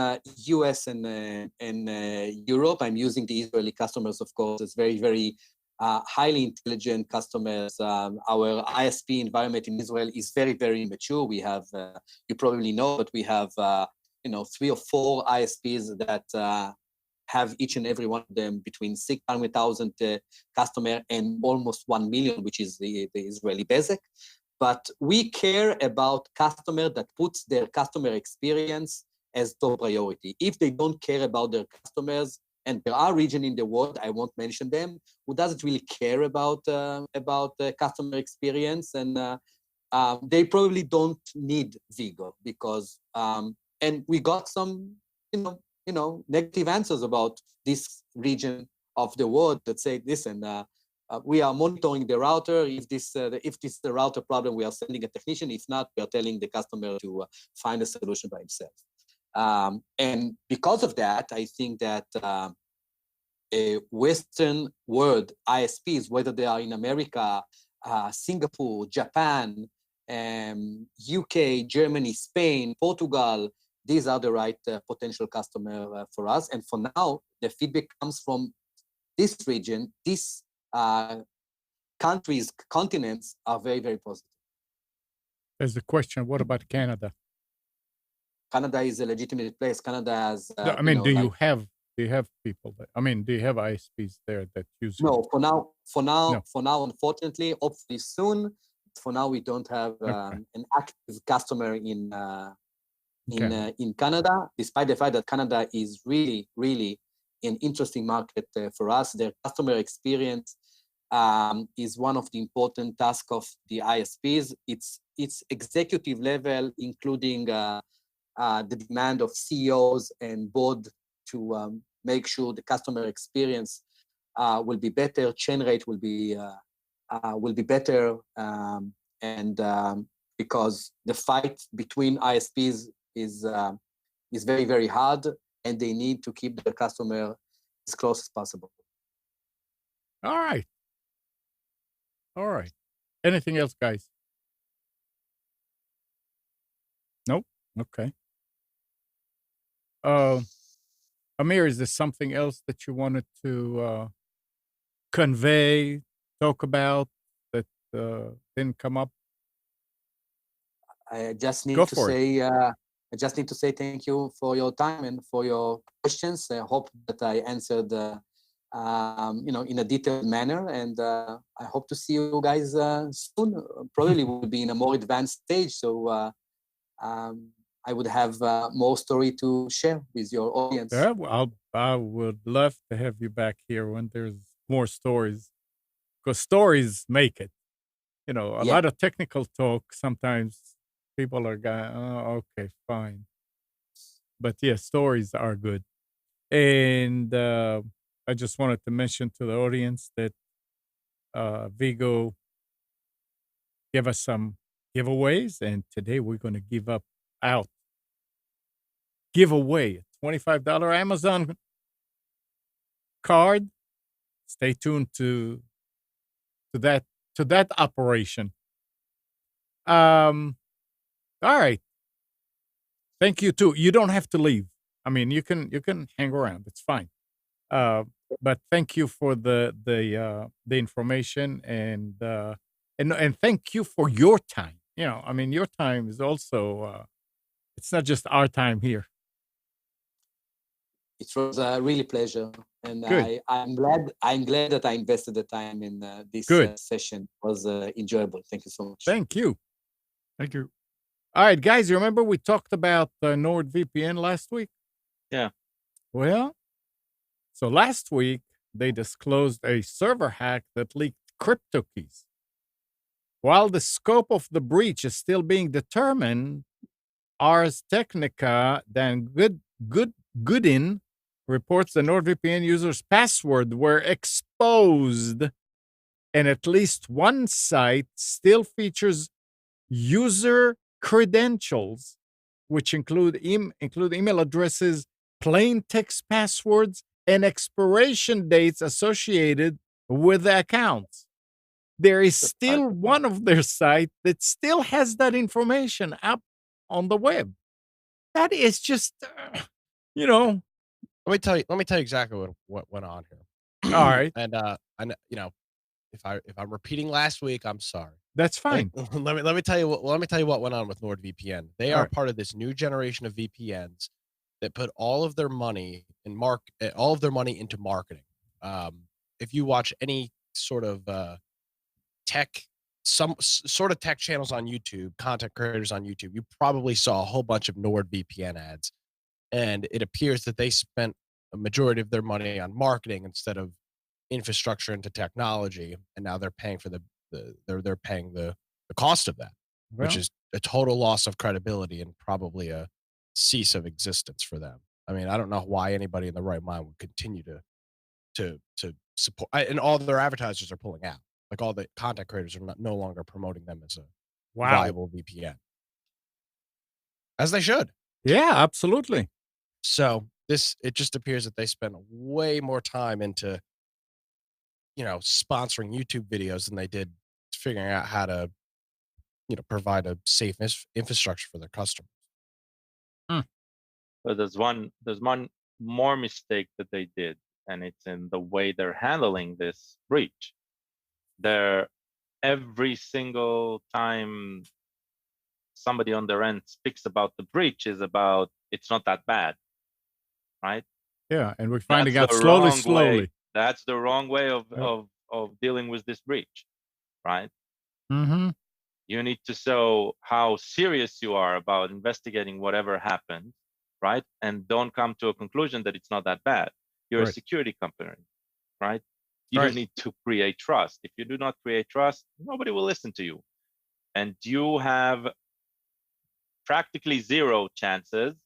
Europe. I'm using the Israeli customers, of course. It's very, very highly intelligent customers. Our ISP environment in Israel is very, very mature. We have, you probably know, but we have 3 or 4 ISPs that have each and every one of them between 600,000 customer and almost 1 million, which is the Israeli basic. But we care about customer that puts their customer experience as top priority. If they don't care about their customers, and there are regions in the world, I won't mention them, who doesn't really care about the customer experience, and they probably don't need Veego, because and we got some negative answers about this region of the world that say, listen, we are monitoring the router. If this is the router problem, we are sending a technician. If not, we are telling the customer to find a solution by himself. And because of that, I think that a Western world ISPs, whether they are in America, Singapore, Japan, UK, Germany, Spain, Portugal, these are the right potential customer for us. And for now, the feedback comes from this region, these countries, continents are very, very positive. There's a question. What about Canada? Canada is a legitimate place. Canada has. I mean, do you have people? Do you have ISPs there that use? No, No. for now, unfortunately, hopefully soon. For now, we don't have an active customer in Canada, despite the fact that Canada is really, really an interesting market for us. Their customer experience is one of the important tasks of the ISPs. It's executive level, including the demand of CEOs and board to make sure the customer experience will be better, churn rate will be better, and because the fight between ISPs is very, very hard, and they need to keep the customer as close as possible. All right. Anything else, guys? Nope. Okay. Amir, is there something else that you wanted to convey, talk about that didn't come up? I just need to say thank you for your time and for your questions. I hope that I answered in a detailed manner, and I hope to see you guys soon. Probably will be in a more advanced stage, so I would have more story to share with your audience. Yeah, well, I would love to have you back here when there's more stories, because stories make it. A lot of technical talk, sometimes people are going, oh, okay, fine. But yeah, stories are good. And I just wanted to mention to the audience that Veego gave us some giveaways, and today we're going to give away a $25 Amazon card. Stay tuned to that operation. All right. Thank you too. You don't have to leave. You can hang around. It's fine. But thank you for the information, and thank you for your time. Your time is also it's not just our time here. It was a really pleasure, and I'm glad that I invested the time in this session. It was enjoyable. Thank you so much. Thank you. Thank you. All right, guys, you remember we talked about NordVPN last week? Yeah. Well, so last week they disclosed a server hack that leaked crypto keys. While the scope of the breach is still being determined, Ars Technica Dan Goodin reports the NordVPN user's password were exposed, and at least one site still features user credentials, which include email addresses, plain text passwords, and expiration dates associated with the accounts. There is still one of their sites that still has that information up on the web. That is just, Let me tell you exactly what went on here. All right. And if I'm repeating last week, I'm sorry. That's fine. Let me tell you what went on with NordVPN. They are part of this new generation of VPNs that put all of their money into marketing. If you watch any sort of some sort of tech channels on YouTube, content creators on YouTube, you probably saw a whole bunch of NordVPN ads, and it appears that they spent a majority of their money on marketing instead of infrastructure into technology, and now they're paying for they're paying the cost of that, which is a total loss of credibility and probably a cease of existence for them. I don't know why anybody in the right mind would continue to support, and all their advertisers are pulling out. Like, all the content creators are no longer promoting them as a viable VPN, as they should. Yeah, absolutely. So it just appears that they spent way more time into, sponsoring YouTube videos than they did figuring out how to, provide a safe infrastructure for their customers. But there's one more mistake that they did, and it's in the way they're handling this breach. They're every single time somebody on their end speaks about the breach is about it's not that bad, right? Yeah, and we're finding That's out the slowly, wrong slowly. way. That's the wrong way Yep. of dealing with this breach, right? Mm-hmm. You need to show how serious you are about investigating whatever happened, right? And don't come to a conclusion that it's not that bad. You're a Right. security company, right? You Right. need to create trust. If you do not create trust, nobody will listen to you. And you have practically zero chances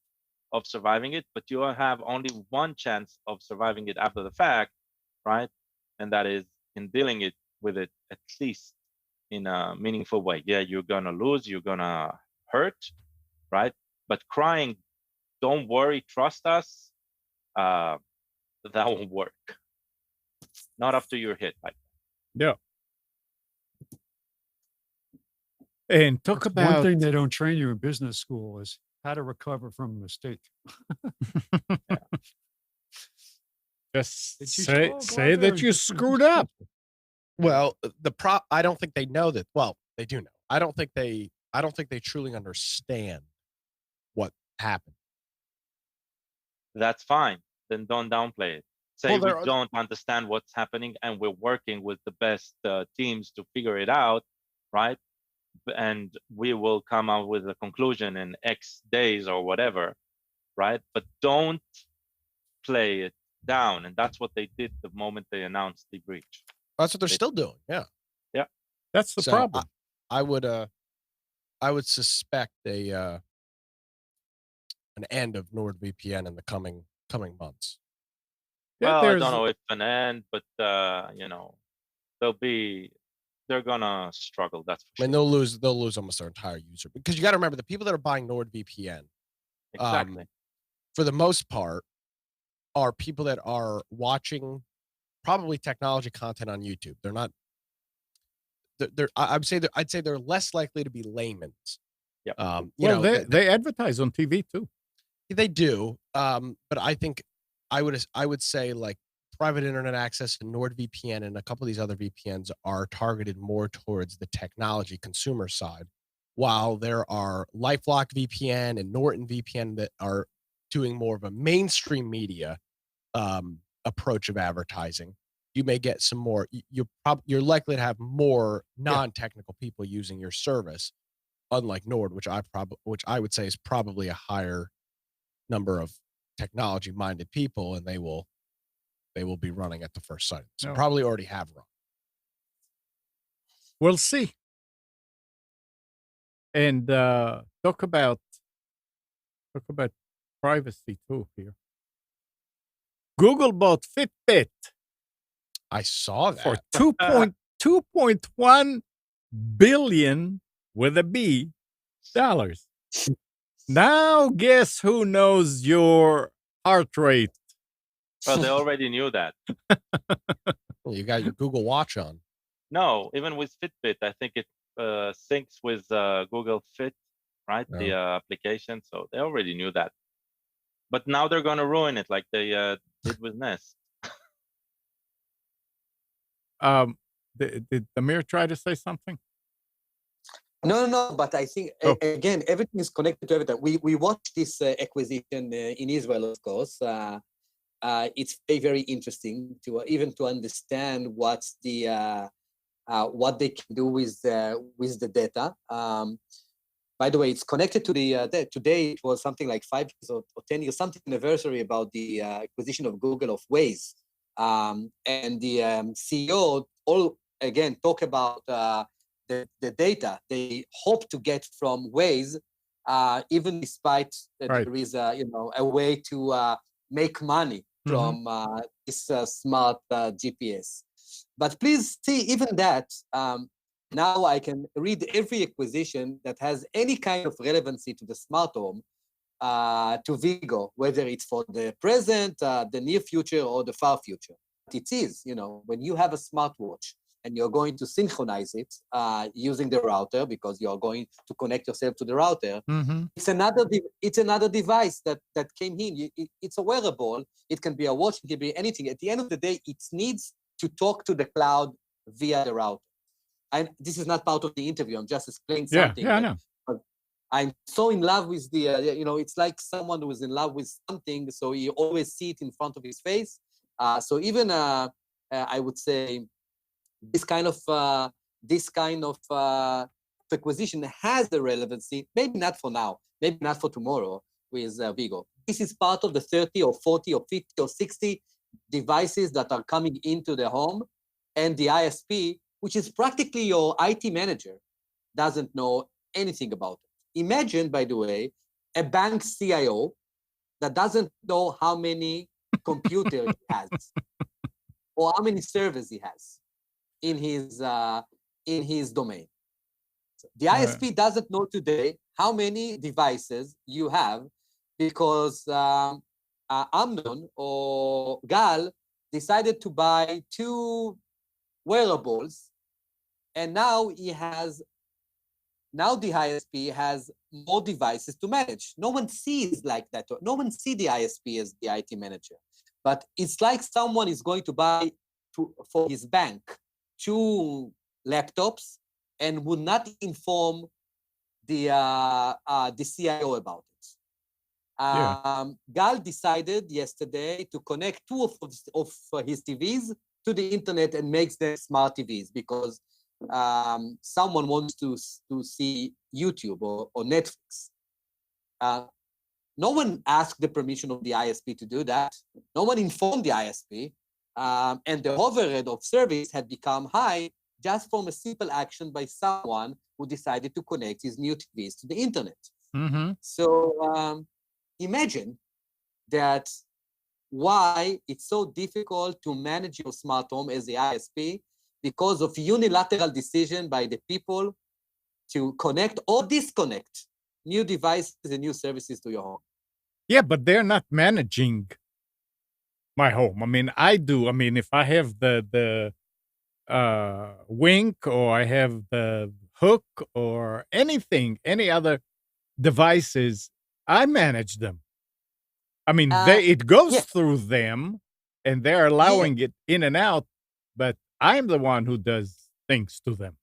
of surviving it, but you have only one chance of surviving it after the fact, right? And that is in dealing with it at least in a meaningful way. Yeah, you're gonna lose, you're gonna hurt, right? But crying, don't worry, trust us, that won't work. Not after you're hit like that. Yeah. And talk One about thing they don't train you in business school is how to recover from a mistake. just They teach you, say "Oh, go say out there that and you just be screwed up. successful." Well, I don't think they know that. Well, they do know. I don't think they truly understand what happened. That's fine. Then don't downplay it. Say Well, we there are- don't understand what's happening and we're working with the best teams to figure it out, right? And we will come out with a conclusion in X days or whatever, right? But don't play it down. And that's what they did the moment they announced the breach. That's what they're still doing. Yeah. That's the So problem. I would suspect an end of NordVPN in the coming months. Yeah, Well, I there's don't know if an end, but they're gonna struggle. That's for I mean, sure. they'll lose almost their entire user, because you got to remember the people that are buying NordVPN, Exactly. for the most part, are people that are watching probably technology content on YouTube. They're not. I'd say they're less likely to be layman's. Yep. well, they advertise on TV too. They do, but I think I would say like private internet access and NordVPN and a couple of these other VPNs are targeted more towards the technology consumer side, while there are LifeLock VPN and Norton VPN that are doing more of a mainstream media approach of advertising. You may get some more. You're likely to have more non-technical people using your service, unlike Nord, which I would say is probably a higher number of technology-minded people, and they will be running at the first sight. So probably already have run. We'll see. And talk about privacy too here. Google bought FitBit I saw that for 2.1 billion with a B dollars. Now guess who knows your heart rate? Well, they already knew that. Well, you got your Google Watch on. No, even with Fitbit, I think it syncs with Google Fit, right? Oh. The application. So they already knew that. But now they're going to ruin it like they did with Nest. Did Amir try to say something? No. But I think again, everything is connected to everything. We watched this acquisition in Israel, of course. It's very, very interesting to even to understand what's the what they can do with the data. By the way, it's connected to the today. It was something like 5 years or 10 years, something anniversary about the acquisition of Google of Waze, and the CEO again talk about the data they hope to get from Waze, even despite that there is a way to make money from this smart GPS. But please see, even that, now I can read every acquisition that has any kind of relevancy to the smart home to Veego, whether it's for the present, the near future, or the far future. It is, when you have a smartwatch and you're going to synchronize it using the router because you're going to connect yourself to the router, it's another device that came in. It's a wearable. It can be a watch. It can be anything. At the end of the day, it needs to talk to the cloud via the router. And this is not part of the interview. I'm just explaining something. Yeah, I know. I'm so in love with the, it's like someone who is in love with something, so you always see it in front of his face. So even, I would say, this kind of acquisition has the relevancy, maybe not for now, maybe not for tomorrow with Veego. This is part of the 30 or 40 or 50 or 60 devices that are coming into the home, and the ISP, which is practically your IT manager, doesn't know anything about it. Imagine, by the way, a bank CIO that doesn't know how many computers he has or how many servers he has in his domain. So the ISP doesn't know today how many devices you have because Amnon or Gal decided to buy 2 wearables, and now the ISP has more devices to manage. No one sees like that. No one sees the ISP as the IT manager. But it's like someone is going to buy for his bank 2 laptops and would not inform the CIO about it. Gal decided yesterday to connect 2 of his TVs to the internet and makes them smart TVs because someone wants to see YouTube or Netflix. No one asked the permission of the ISP to do that. No one informed the ISP. And the overhead of service had become high just from a simple action by someone who decided to connect his new TVs to the internet. So imagine that why it's so difficult to manage your smart home as the ISP because of unilateral decision by the people to connect or disconnect new devices and new services to your home. Yeah, but they're not managing my home. I mean, I do. I mean, if I have the Wink or I have the Hook or anything, any other devices, I manage them. I mean, it goes through them, and they're allowing it in and out, but I'm the one who does things to them.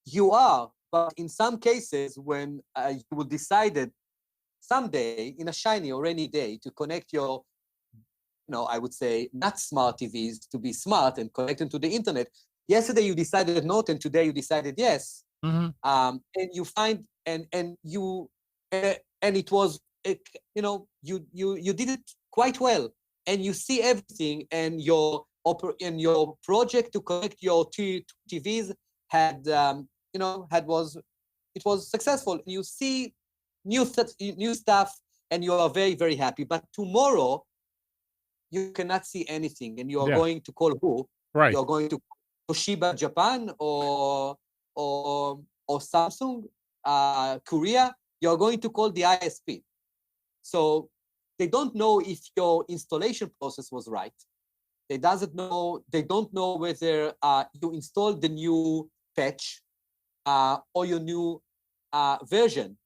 You are, but in some cases, when you will decide someday, in a shiny or rainy day, to connect your, I would say, not smart TVs to be smart and connect them to the internet. Yesterday you decided not, and today you decided yes. And you find, and it was, you did it quite well, and you see everything, and your project to connect your TVs it was successful. You see new stuff, and you are very, very happy. But tomorrow, you cannot see anything, and you are going to call who? Right. You're going to Toshiba Japan or Samsung Korea. You're going to call the ISP. So they don't know if your installation process was right. They don't know whether you installed the new patch or your new version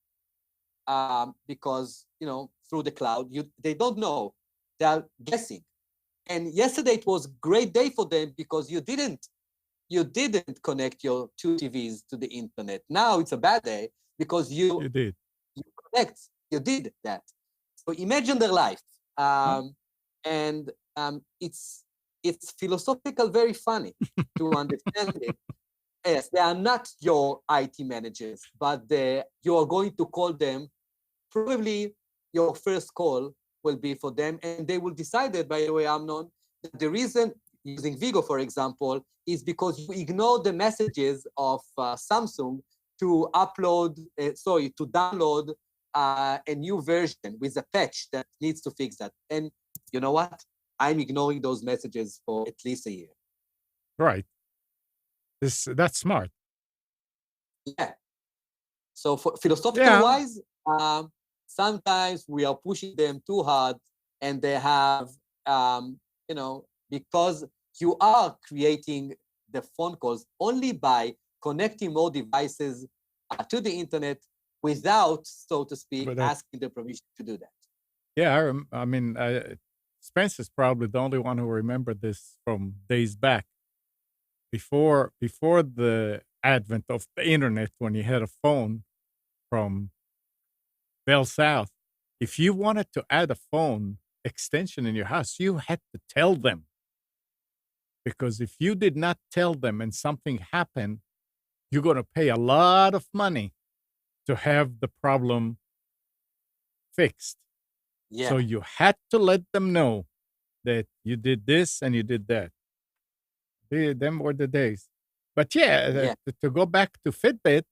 because through the cloud. They don't know. They are guessing. And yesterday it was a great day for them because you didn't connect your 2 TVs to the internet. Now it's a bad day because you did that. So imagine their life. And it's philosophical, very funny to understand it. Yes, they are not your IT managers, but you are going to call them. Probably your first call will be for them, and they will decide that, by the way, Amnon, that the reason using Veego, for example, is because you ignore the messages of Samsung to download a new version with a patch that needs to fix that. And you know what? I'm ignoring those messages for at least a year. Right. That's smart. Yeah. So for philosophical wise, sometimes we are pushing them too hard, and they have, because you are creating the phone calls only by connecting more devices to the internet without, so to speak, asking the permission to do that. Yeah, Spence is probably the only one who remembered this from days back. Before the advent of the internet, when you had a phone from Bell South, if you wanted to add a phone extension in your house, you had to tell them. Because if you did not tell them and something happened, you're going to pay a lot of money to have the problem fixed. Yeah. So you had to let them know that you did this and you did that. Them were the days. But yeah, to go back to Fitbit,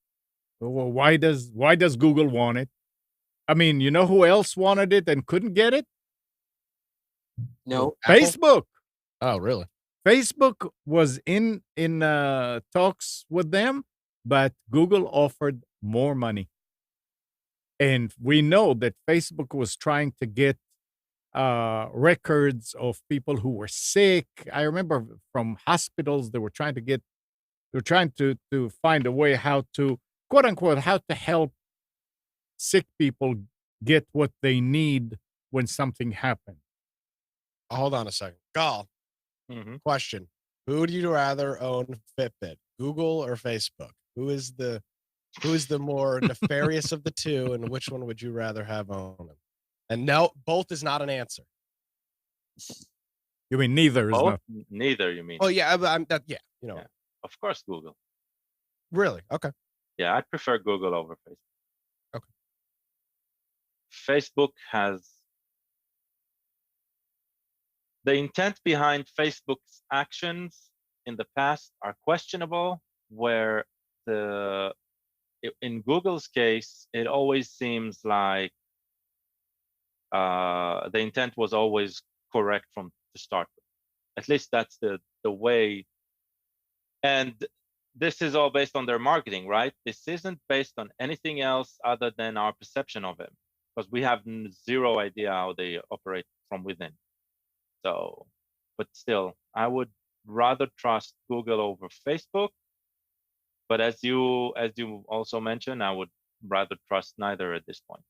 well, why does Google want it? I mean, you know who else wanted it and couldn't get it? No. Facebook. Oh, really? Facebook was in talks with them, but Google offered more money. And we know that Facebook was trying to get records of people who were sick. I remember from hospitals, they were trying to find a way how to, quote unquote, how to help sick people get what they need when something happened. Hold on a second. Gal, question. Who would you rather own Fitbit, Google or Facebook? Who is the more nefarious of the two, and which one would you rather have own? And no, both is not an answer. You mean neither is not? Neither, you mean? Oh yeah, Of course, Google. Really? Okay. Yeah, I prefer Google over Facebook. Okay. Facebook has the intent behind Facebook's actions in the past are questionable, where in Google's case, it always seems like the intent was always correct from the start. At least that's the way. And this is all based on their marketing, right? This isn't based on anything else other than our perception of them, because we have zero idea how they operate from within. So, but still, I would rather trust Google over Facebook. But as you also mentioned, I would rather trust neither at this point.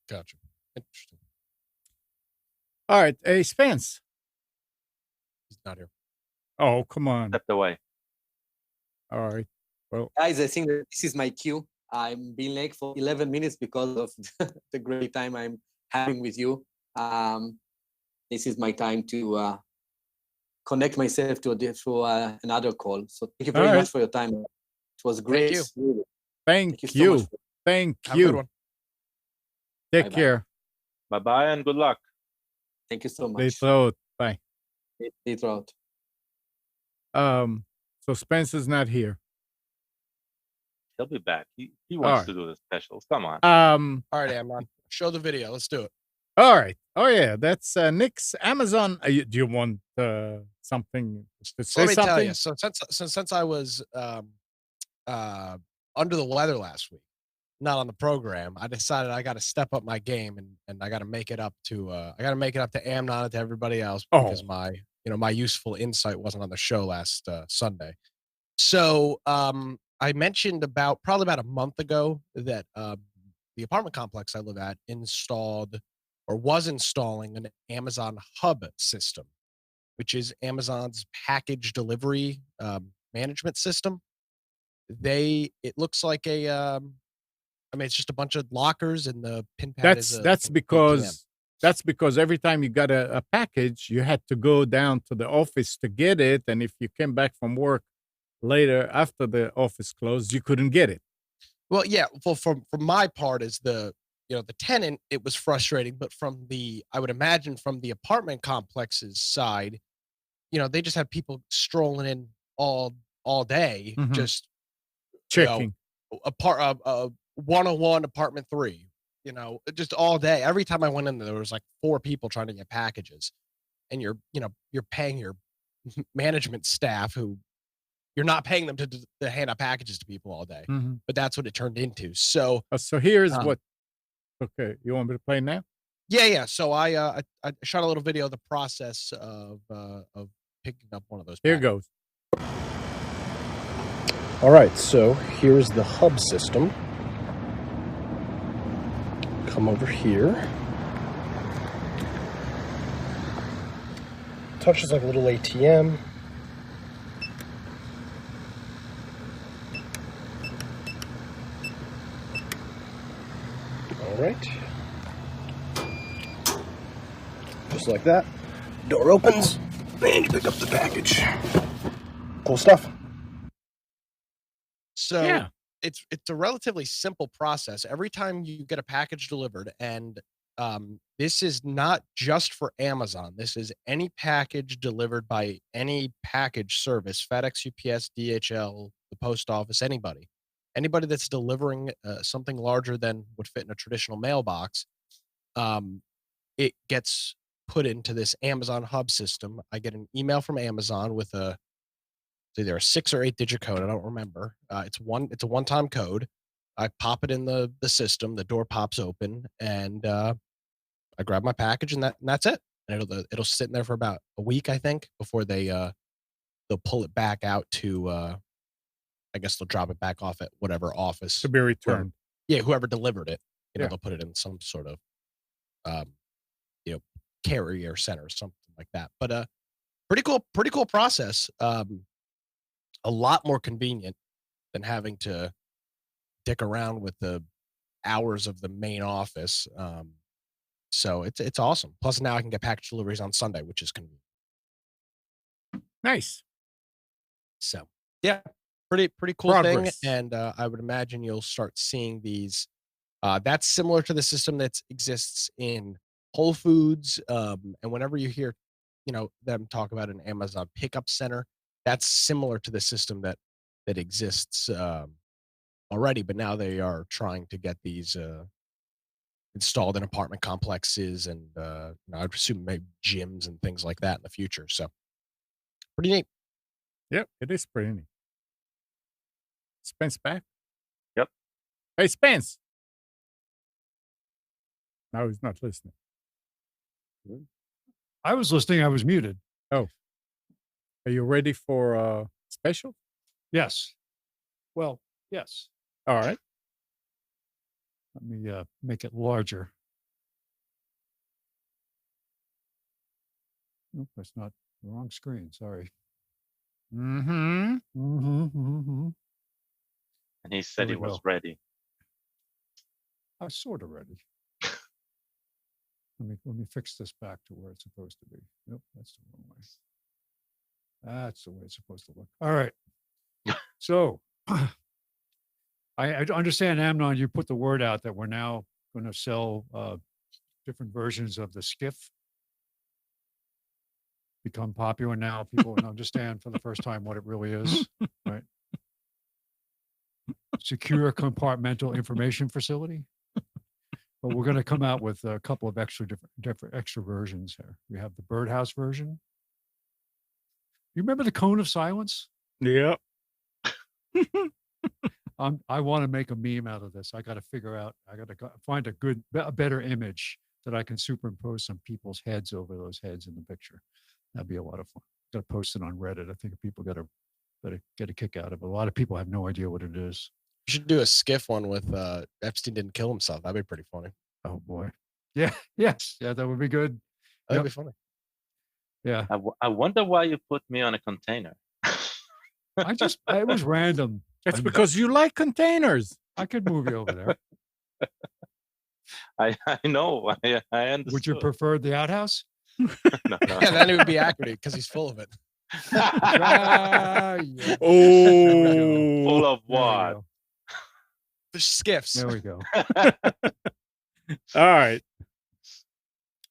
Gotcha. Interesting. All right. Hey, Spence. He's not here. Oh, come on. Step away. All right. Well, guys, I think that this is my cue. I'm being late for 11 minutes because of the great time I'm having with you. This is my time to connect myself to another call. So thank you very much for your time. It was great. Thank you. So much. Thank Have a good you. one. Take care. Bye-bye and good luck. Thank you so much. Bye. להתראות. So Spence is not here. He'll be back. He wants to do the specials. Come on. All right, Amnon. Show the video. Let's do it. All right. Oh yeah, that's Nick's Amazon. Do you want something to say? Let me something? tell you. So since I was under the weather last week, not on the program, I decided I got to step up my game and I got to make it up to Amnon and to everybody else because my useful insight wasn't on the show last Sunday. So I mentioned probably about a month ago that the apartment complex I live at was installing an Amazon Hub system, which is Amazon's package delivery management system. It looks like it's just a bunch of lockers and the pin pad that's because every time you got a package, you had to go down to the office to get it, and if you came back from work later after the office closed, you couldn't get it. Well, yeah. Well, from my part, as the tenant, it was frustrating. But I would imagine from the apartment complex's side, they just have people strolling in all day, just checking. 101 apartment 3, just all day. Every time I went in there was like 4 people trying to get packages, and you're paying your management staff who you're not paying them to hand out packages to people all day, but that's what it turned into. So here's Okay, you want me to play now? Yeah. So I shot a little video of the process of picking up one of those. Here packages. goes. All right, so here's the hub system. Come over here. Touches like a little ATM. All right. Just like that. Door opens, and you pick up the package. Cool stuff. So Yeah. it's a relatively simple process. Every time you get a package delivered, and this is not just for Amazon. This is any package delivered by any package service, FedEx, UPS, DHL, the post office, anybody that's delivering something larger than would fit in a traditional mailbox. It gets put into this Amazon hub system. I get an email from Amazon with it's either a 6 or 8 digit code. I don't remember. It's a one-time code. I pop it in the system. The door pops open, and I grab my package, and that's it. And it'll sit in there for about a week, I think, before they'll pull it back out to. I guess they'll drop it back off at whatever office To be returned. whoever delivered it. Yeah. They'll put it in some sort of carrier center or something like that. But pretty cool process. A lot more convenient than having to dick around with the hours of the main office. So it's awesome. Plus now I can get package deliveries on Sunday, which is convenient. Nice. So yeah, pretty cool Progress. thing. And I would imagine you'll start seeing these. That's similar to the system that exists in Whole Foods. And whenever you hear, them talk about an Amazon pickup center, that's similar to the system that exists already. But now they are trying to get these installed in apartment complexes and I presume maybe gyms and things like that in the future. So pretty neat. Yep, it is pretty neat. Spence back? Yep. Hey, Spence. No, he's not listening. I was listening. I was muted. Are you ready for special? Yes. Well, yes. All right. Let me make it larger. Nope, that's not the wrong screen. Sorry. Mm-hmm. Mm-hmm. And he said he Here we was go. ready. I'm sort of ready. Let me fix this back to where it's supposed to be. Nope, that's the wrong way. That's the way it's supposed to look. All right. So I understand, Amnon, you put the word out that we're now going to sell different versions of the skiff. Become popular now. People understand for the first time what it really is, right? Secure compartmental information facility. But we're going to come out with a couple of different extra versions here. We have the birdhouse version. You remember the cone of silence? Yep. I want to make a meme out of this. I got to figure out. I got to find a better image that I can superimpose some people's heads over those heads in the picture. That'd be a lot of fun. Got to post it on Reddit. I think people better get a kick out of it. A lot of people have no idea what it is. You should do a skiff one with Epstein didn't kill himself. That'd be pretty funny. Oh boy. Yeah. Yes. Yeah. That would be good. That'd be funny. Yeah. I wonder why you put me on a container. It was random. That's because you like containers. I could move you over there. I know. I understood. Would you prefer the outhouse? No. Yeah, then it would be accurate because he's full of it. Yeah. Oh. Full of There we what? go. The skiffs. There we go. All right.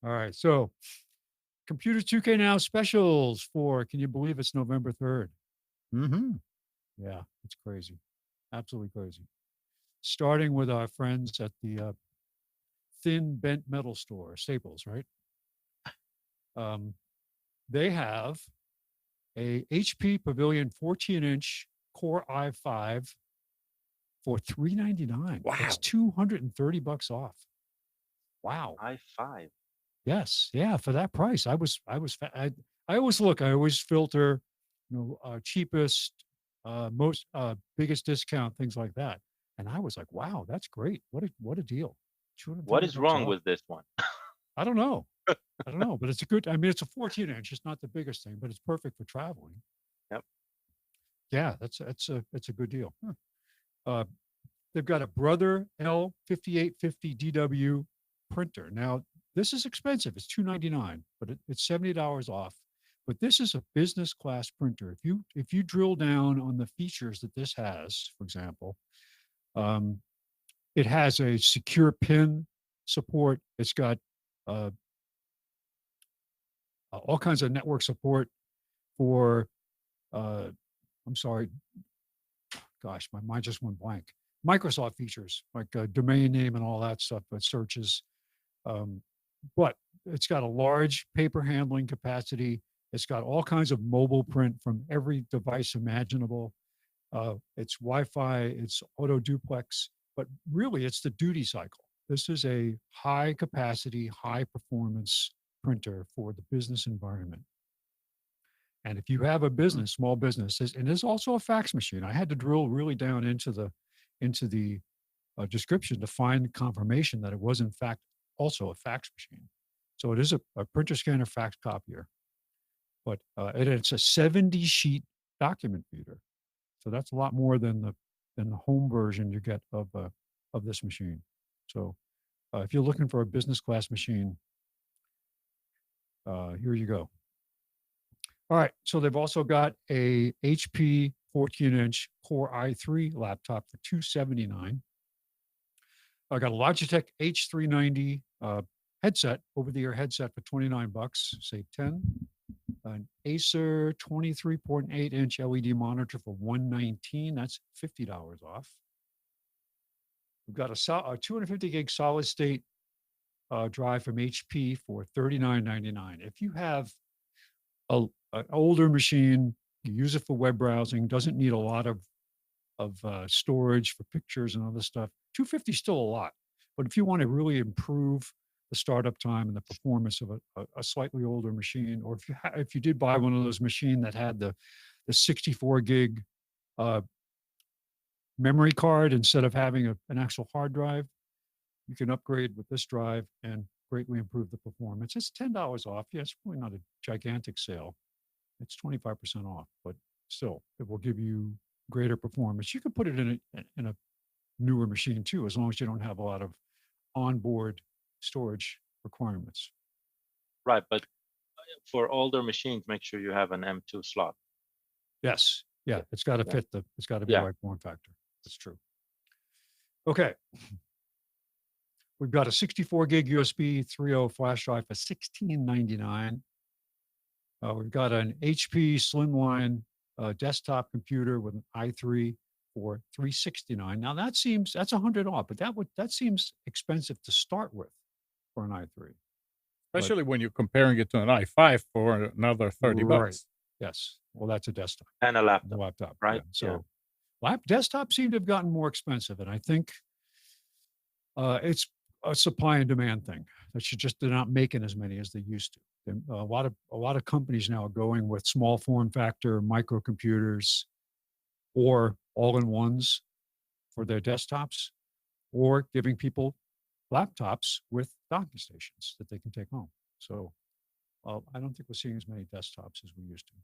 All right. So Computer 2K Now specials for, can you believe it's November 3rd? Mm-hmm. Yeah, it's crazy. Absolutely crazy. Starting with our friends at the Thin Bent Metal store, Staples, right? They have a HP Pavilion 14-inch Core i5 for $399. Wow. That's $230 off. Wow. i5. Yes. Yeah. For that price, I always look, I always filter, cheapest, most, biggest discount, things like that. And I was like, wow, that's great. What a deal. What 250 is bucks wrong off. with this one? I don't know. I don't know, but it's a good, I mean, it's a 14-inch. It's not the biggest thing, but it's perfect for traveling. Yep. Yeah. It's a good deal. Huh. Uh, they've got a Brother L5850 DW printer. Now, this is expensive. It's $299, but it's $70 off. But this is a business class printer. If you drill down on the features that this has, for example, it has a secure pin support. It's got all kinds of network support for. I'm sorry, gosh, my mind just went blank. Microsoft features like domain name and all that stuff, but searches. But it's got a large paper handling capacity. It's got all kinds of mobile print from every device imaginable. It's Wi-Fi, it's auto duplex, but really it's the duty cycle. This is a high capacity, high performance printer for the business environment. And if you have a business, small business, and there's also a fax machine. I had to drill really down into the description to find confirmation that it was in fact also a fax machine. So it is a printer scanner fax copier, but it's a 70 sheet document feeder. So that's a lot more than the home version you get of this machine. So if you're looking for a business class machine, here you go. All right. So they've also got a HP 14-inch Core i3 laptop for $279. I got a Logitech H390 headset, over-the-ear headset for $29, save 10. An Acer 23.8-inch LED monitor for $119. That's $50 off. We've got a 250 gig solid state drive from HP for $39.99. If you have an older machine, you use it for web browsing, doesn't need a lot of storage for pictures and other stuff, $250 is still a lot. But if you want to really improve the startup time and the performance of a slightly older machine, or if you did buy one of those machines that had the 64 gig memory card instead of having an actual hard drive, you can upgrade with this drive and greatly improve the performance. It's $10 off. Yeah, it's probably not a gigantic sale. It's 25% off, but still, it will give you greater performance. You can put it in a newer machine too, as long as you don't have a lot of onboard storage requirements. Right, but for older machines, make sure you have an M2 slot. Yes, yeah, it's got to fit it's got to be the right form factor. That's true. Okay. We've got a 64 gig USB 3.0 flash drive for $16.99. We've got an HP Slimline desktop computer with an i3 for $369. Now that's $100 off, but that seems expensive to start with for an i3. Especially when you're comparing it to an i5 for another $30. Yes. Well, that's a desktop. And a laptop. Right. Yeah. So desktops seem to have gotten more expensive. And I think it's a supply and demand thing. They're not making as many as they used to. A lot of companies now are going with small form factor microcomputers or all-in-ones for their desktops, or giving people laptops with docking stations that they can take home. So I don't think we're seeing as many desktops as we used to.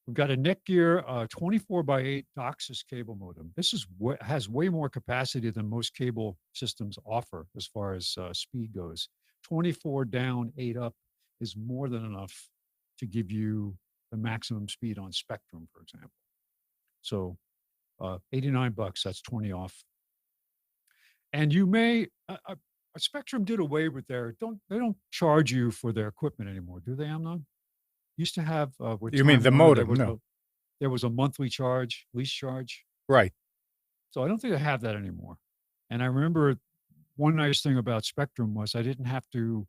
We've got a Netgear 24x8 DOCSIS cable modem. This has way more capacity than most cable systems offer as far as speed goes. 24 down, 8 up is more than enough to give you the maximum speed on Spectrum, for example. So $89, that's 20 off. And you may, Spectrum did away with they don't charge you for their equipment anymore, do they, Amnon? Used to have. You mean the modem? No. There was a monthly lease charge. Right. So I don't think they have that anymore. And I remember one nice thing about Spectrum was I didn't have to,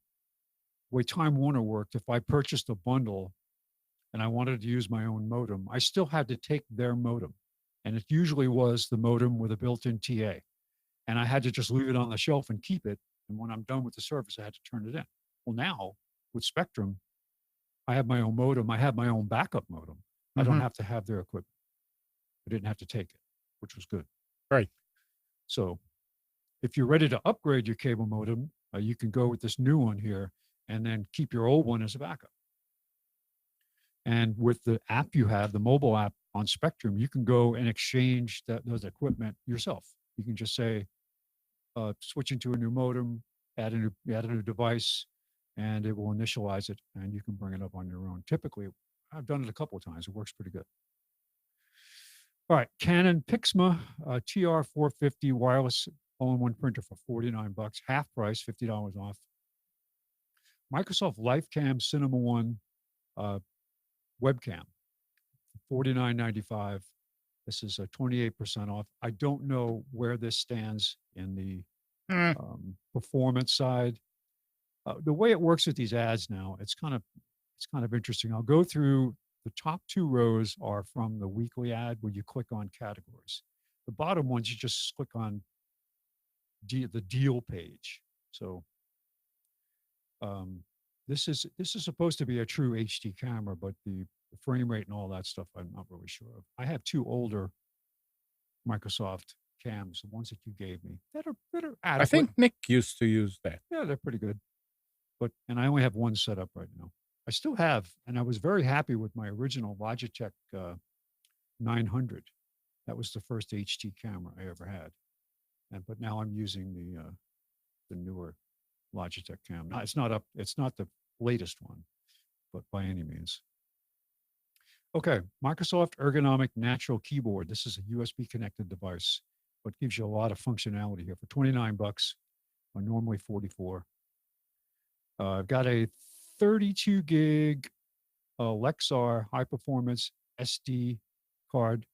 the way Time Warner worked, if I purchased a bundle and I wanted to use my own modem, I still had to take their modem. And it usually was the modem with a built-in TA. And I had to just leave it on the shelf and keep it And when I'm done with the service, I had to turn it in. Well, now with Spectrum, I have my own modem. I have my own backup modem. I don't have to have their equipment. I didn't have to take it, which was good. Right. So if you're ready to upgrade your cable modem, you can go with this new one here and then keep your old one as a backup. And with the app you have, the mobile app on Spectrum, you can go and exchange those equipment yourself. You can just say, switching to a new modem, add a new device, and it will initialize it, and you can bring it up on your own. Typically, I've done it a couple of times. It works pretty good. All right, Canon Pixma TR450 wireless all-in-one printer for $49, half price, $50 off. Microsoft LifeCam Cinema One webcam, $49.95. This is a 28% off. I don't know where this stands in the performance side. The way it works with these ads now, it's kind of interesting. I'll go through. The top two rows are from the weekly ad where you click on categories. The bottom ones, you just click on the deal page. So this is supposed to be a true HD camera, but the frame rate and all that stuff, I'm not really sure of. I have two older Microsoft cams, the ones that you gave me, that are adequate. I think Nick used to use that. Yeah, they're pretty good. And I only have one set up right now. I still have, and I was very happy with my original Logitech 900. That was the first HD camera I ever had. But now I'm using the newer Logitech cam. Now, it's not the latest one, but by any means. Okay, Microsoft Ergonomic Natural Keyboard. This is a USB connected device, but gives you a lot of functionality here for $29, or normally $44. I've got a 32 gig Lexar high performance SD card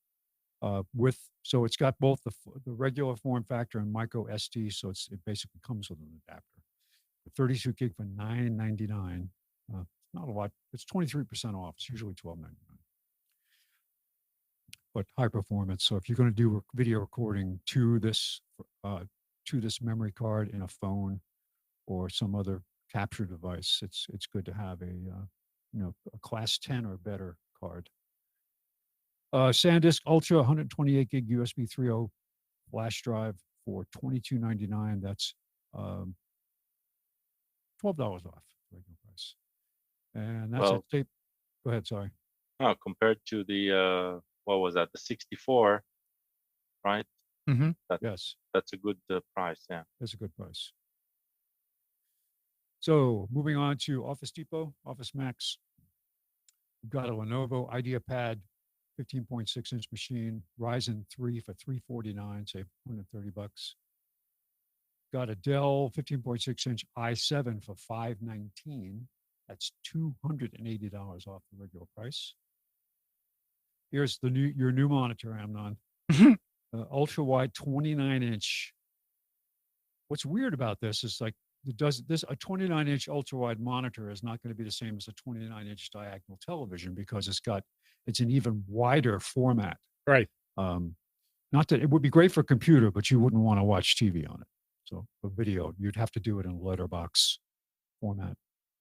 so it's got both the regular form factor and micro SD, so it basically comes with an adapter. 32 gig for $9.99. Not a lot. It's 23% off. It's usually $12.99. But high performance. So if you're going to do video recording to this memory card in a phone or some other capture device, it's good to have a class 10 or better card. SanDisk Ultra 128 gig USB 3.0 flash drive for $22.99. That's $12 off regular price. And that's a tape. Go ahead, sorry. Oh, compared to the what was that? The 64, right? Mm-hmm. Yes, that's a good price. Yeah, that's a good price. So moving on to Office Depot, Office Max. We've got a Lenovo IdeaPad 15.6-inch machine, Ryzen 3 for $349, say $130. Got a Dell 15.6-inch i7 for $519. That's $280 off the regular price. Here's your new monitor, Amnon. Ultra wide 29-inch. What's weird about this is like a 29-inch ultra wide monitor is not going to be the same as a 29-inch diagonal television because it's an even wider format. Right. Not that it would be great for a computer, but you wouldn't want to watch TV on it. So for video, you'd have to do it in a letterbox format.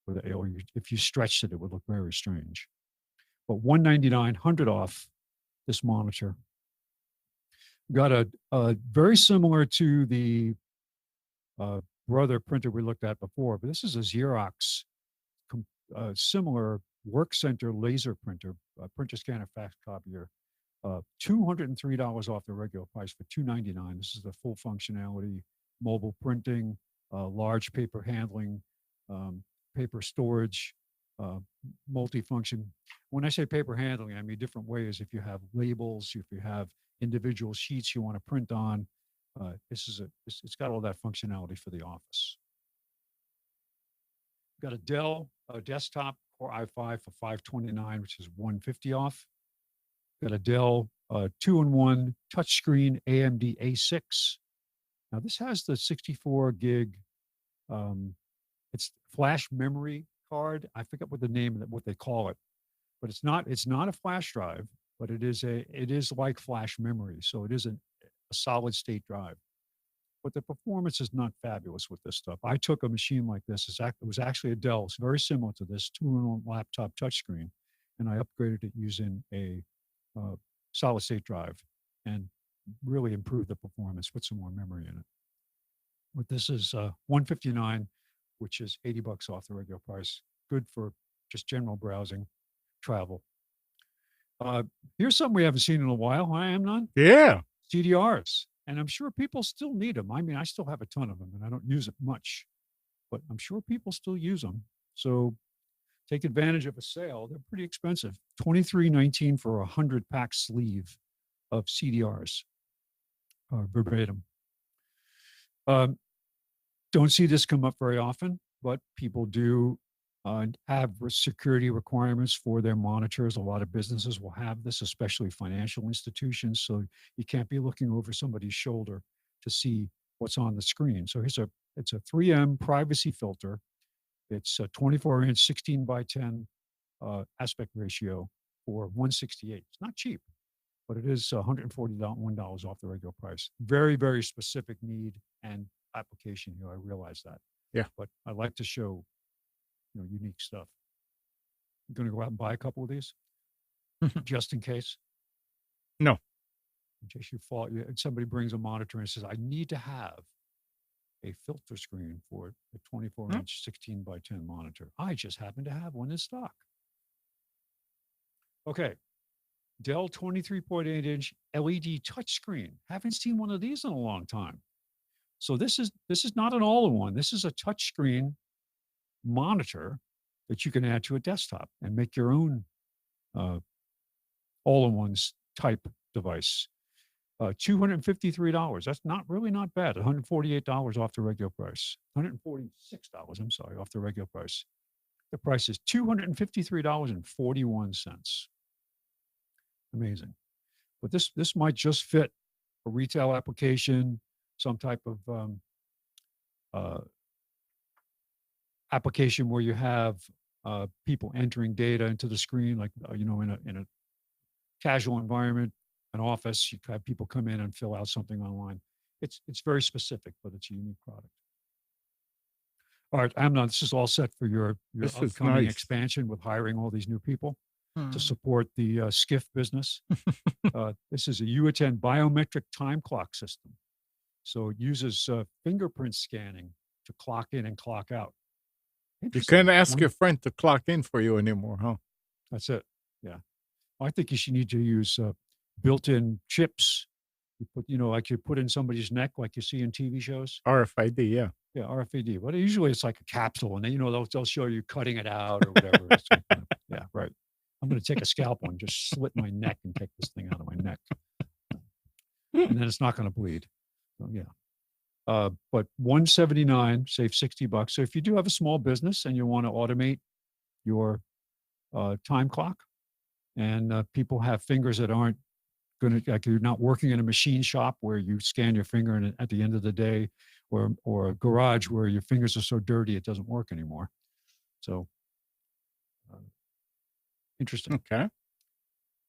If you stretched it, it would look very strange. But $199, $100 off this monitor. Got a very similar to the brother printer we looked at before, but this is a Xerox similar work center laser printer, printer scanner fax copier. $203 off the regular price for $299. This is the full functionality, mobile printing, large paper handling, paper storage, multifunction. When I say paper handling, I mean different ways. If you have labels, if you have individual sheets you want to print on, it's got all that functionality for the office. Got a Dell desktop Core i5 for $529, which is $150 off. Got a Dell 2-in-1 touchscreen AMD A6. Now this has the 64 gig. It's flash memory card. I forget what the name of what they call it, but it's not a flash drive, but it is like flash memory. So it is a solid state drive. but the performance is not fabulous with this stuff. I took a machine like this. It was actually a Dell. It's very similar to this 2-in-1 laptop touchscreen, and I upgraded it using a solid state drive and really improved the performance, put some more memory in it. But this is $159, which is $80 off the regular price. Good for just general browsing, travel. Here's something we haven't seen in a while. Hi, Amnon. Yeah. CDRs. And I'm sure people still need them. I mean, I still have a ton of them and I don't use it much, but I'm sure people still use them. So take advantage of a sale. They're pretty expensive. $23.19 for a 100-pack sleeve of CDRs, verbatim. Don't see this come up very often, but people do have security requirements for their monitors. A lot of businesses will have this, especially financial institutions. So you can't be looking over somebody's shoulder to see what's on the screen. So it's a 3M privacy filter. It's a 24-inch 16 by 10 aspect ratio for $168. It's not cheap, but it is $141 off the regular price. Very, very specific need and application here. I realize that. Yeah. But I like to show, unique stuff. You going to go out and buy a couple of these just in case? No. In case you fall, somebody brings a monitor and says, I need to have a filter screen for a 24-inch 16 by 10 monitor. I just happen to have one in stock. Okay. Dell 23.8-inch LED touchscreen. Haven't seen one of these in a long time. So this is not an all-in-one. This is a touchscreen monitor that you can add to a desktop and make your own all-in-one type device. $253. That's not bad. $148 off the regular price. $146, I'm sorry, off the regular price. The price is $253.41. Amazing. But this might just fit a retail application, some type of application where you have people entering data into the screen, like in a casual environment, an office. You have people come in and fill out something online. It's very specific, but it's a unique product. All right, Amnon, this is all set for your upcoming expansion with hiring all these new people to support the skiff business. This is a U-Attend biometric time clock system. So it uses fingerprint scanning to clock in and clock out. You can't ask your friend to clock in for you anymore, huh? That's it. Yeah. I think you should need to use built-in chips. You put, like you put in somebody's neck, like you see in TV shows. RFID, yeah. Yeah, RFID. But usually it's like a capsule, and then they'll show you cutting it out or whatever. Yeah, right. I'm going to take a scalpel and just slit my neck and take this thing out of my neck, and then it's not going to bleed. So, yeah. But $179, save $60. So if you do have a small business and you want to automate your time clock, and people have fingers that aren't going to, like, you're not working in a machine shop where you scan your finger and at the end of the day, or a garage where your fingers are so dirty it doesn't work anymore. So interesting. Okay.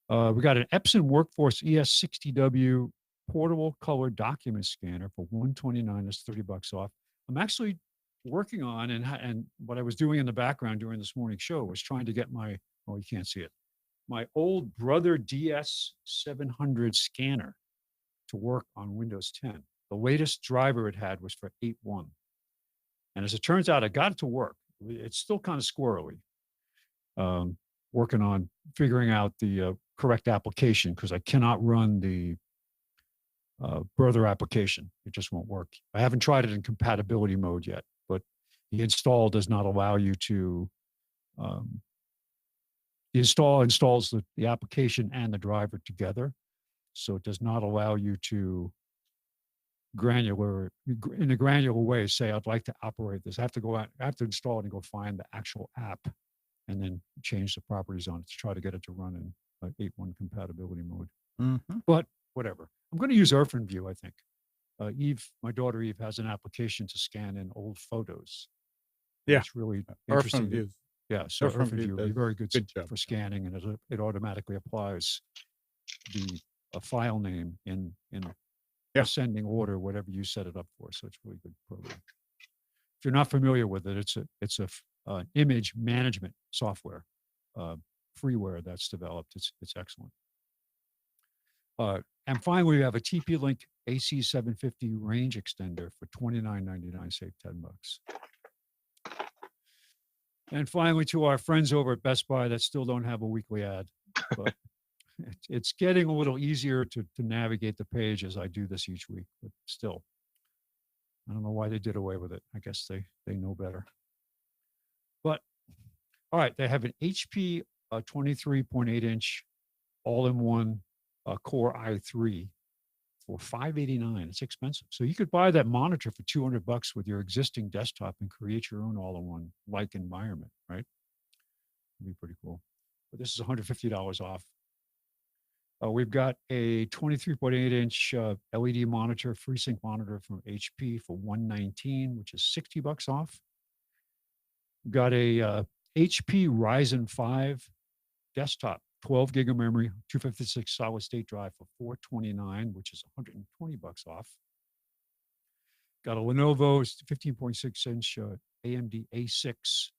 We got an Epson Workforce ES60W portable color document scanner for $129. That's $30 off. I'm actually working on, and what I was doing in the background during this morning's show was trying to get my, oh, you can't see it, my old Brother DS700 scanner to work on Windows 10. The latest driver it had was for 8.1. And as it turns out, I got it to work. It's still kind of squirrely. Working on figuring out the correct application, because I cannot run the Brother application. It just won't work. I haven't tried it in compatibility mode yet, but the install does not allow you to, the install installs the application and the driver together. So it does not allow you to in a granular way, say, I'd like to operate this. I have to go out, I have to install it and go find the actual app and then change the properties on it to try to get it to run in 8.1 compatibility mode. Mm-hmm. But whatever. I'm going to use OrphanView, I think. Eve, my daughter Eve, has an application to scan in old photos. Yeah. It's really interesting. OrphanView. Yeah, so OrphanView OrphanView would be very good job. for scanning, and it automatically applies a file name in ascending order, whatever you set it up for. So it's a really good program. If you're not familiar with it, it's a image management software, freeware that's developed. It's excellent. And finally, we have a TP-Link AC750 range extender for $29.99, save $10. And finally, to our friends over at Best Buy that still don't have a weekly ad, but it's getting a little easier to navigate the page as I do this each week, but still, I don't know why they did away with it. I guess they know better. But all right, they have an HP 23.8-inch all-in-one Core i3 for $589. It's expensive. So you could buy that monitor for $200 with your existing desktop and create your own all-in-one like environment, right? That'd be pretty cool. But this is $150 off. We've got a 23.8-inch LED monitor, FreeSync monitor from HP for $119, which is $60 off. We've got a HP Ryzen 5 desktop, 12 gig of memory, 256 solid state drive for $429, which is $120 off. Got a Lenovo 15.6-inch AMD A6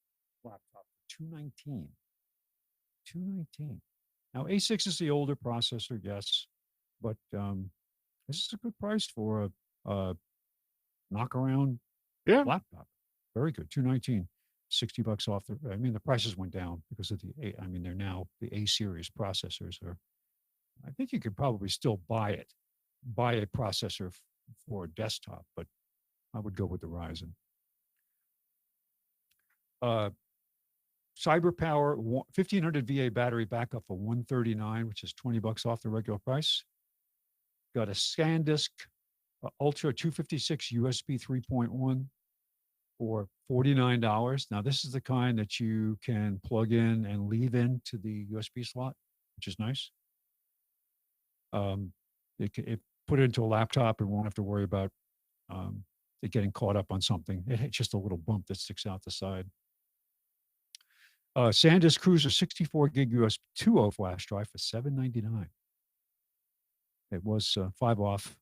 laptop for $219. $219. Now, A6 is the older processor, yes, but this is a good price for a knock-around laptop. Very good, $219. $60 off. I mean, the prices went down because of they're now the A series processors are. I think you could probably still buy a processor for a desktop, but I would go with the Ryzen. CyberPower 1500 VA battery backup for $139, which is $20 off the regular price. Got a SanDisk Ultra 256 USB 3.1 for $49. Now, this is the kind that you can plug in and leave into the USB slot, which is nice. It put it into a laptop and won't have to worry about it getting caught up on something. It's just a little bump that sticks out the side. SanDisk Cruiser 64 gig USB 2.0 flash drive for $799. It was 5 off.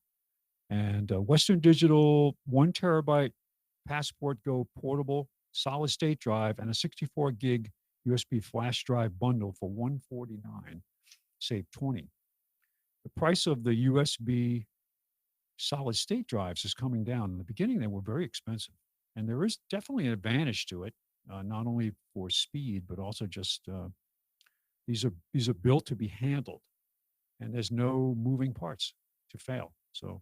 And Western Digital 1 terabyte Passport Go portable solid state drive and a 64 gig USB flash drive bundle for $149, save $20. The price of the USB solid state drives is coming down. In the beginning, they were very expensive, and there is definitely an advantage to it, not only for speed but also just these are built to be handled, and there's no moving parts to fail. So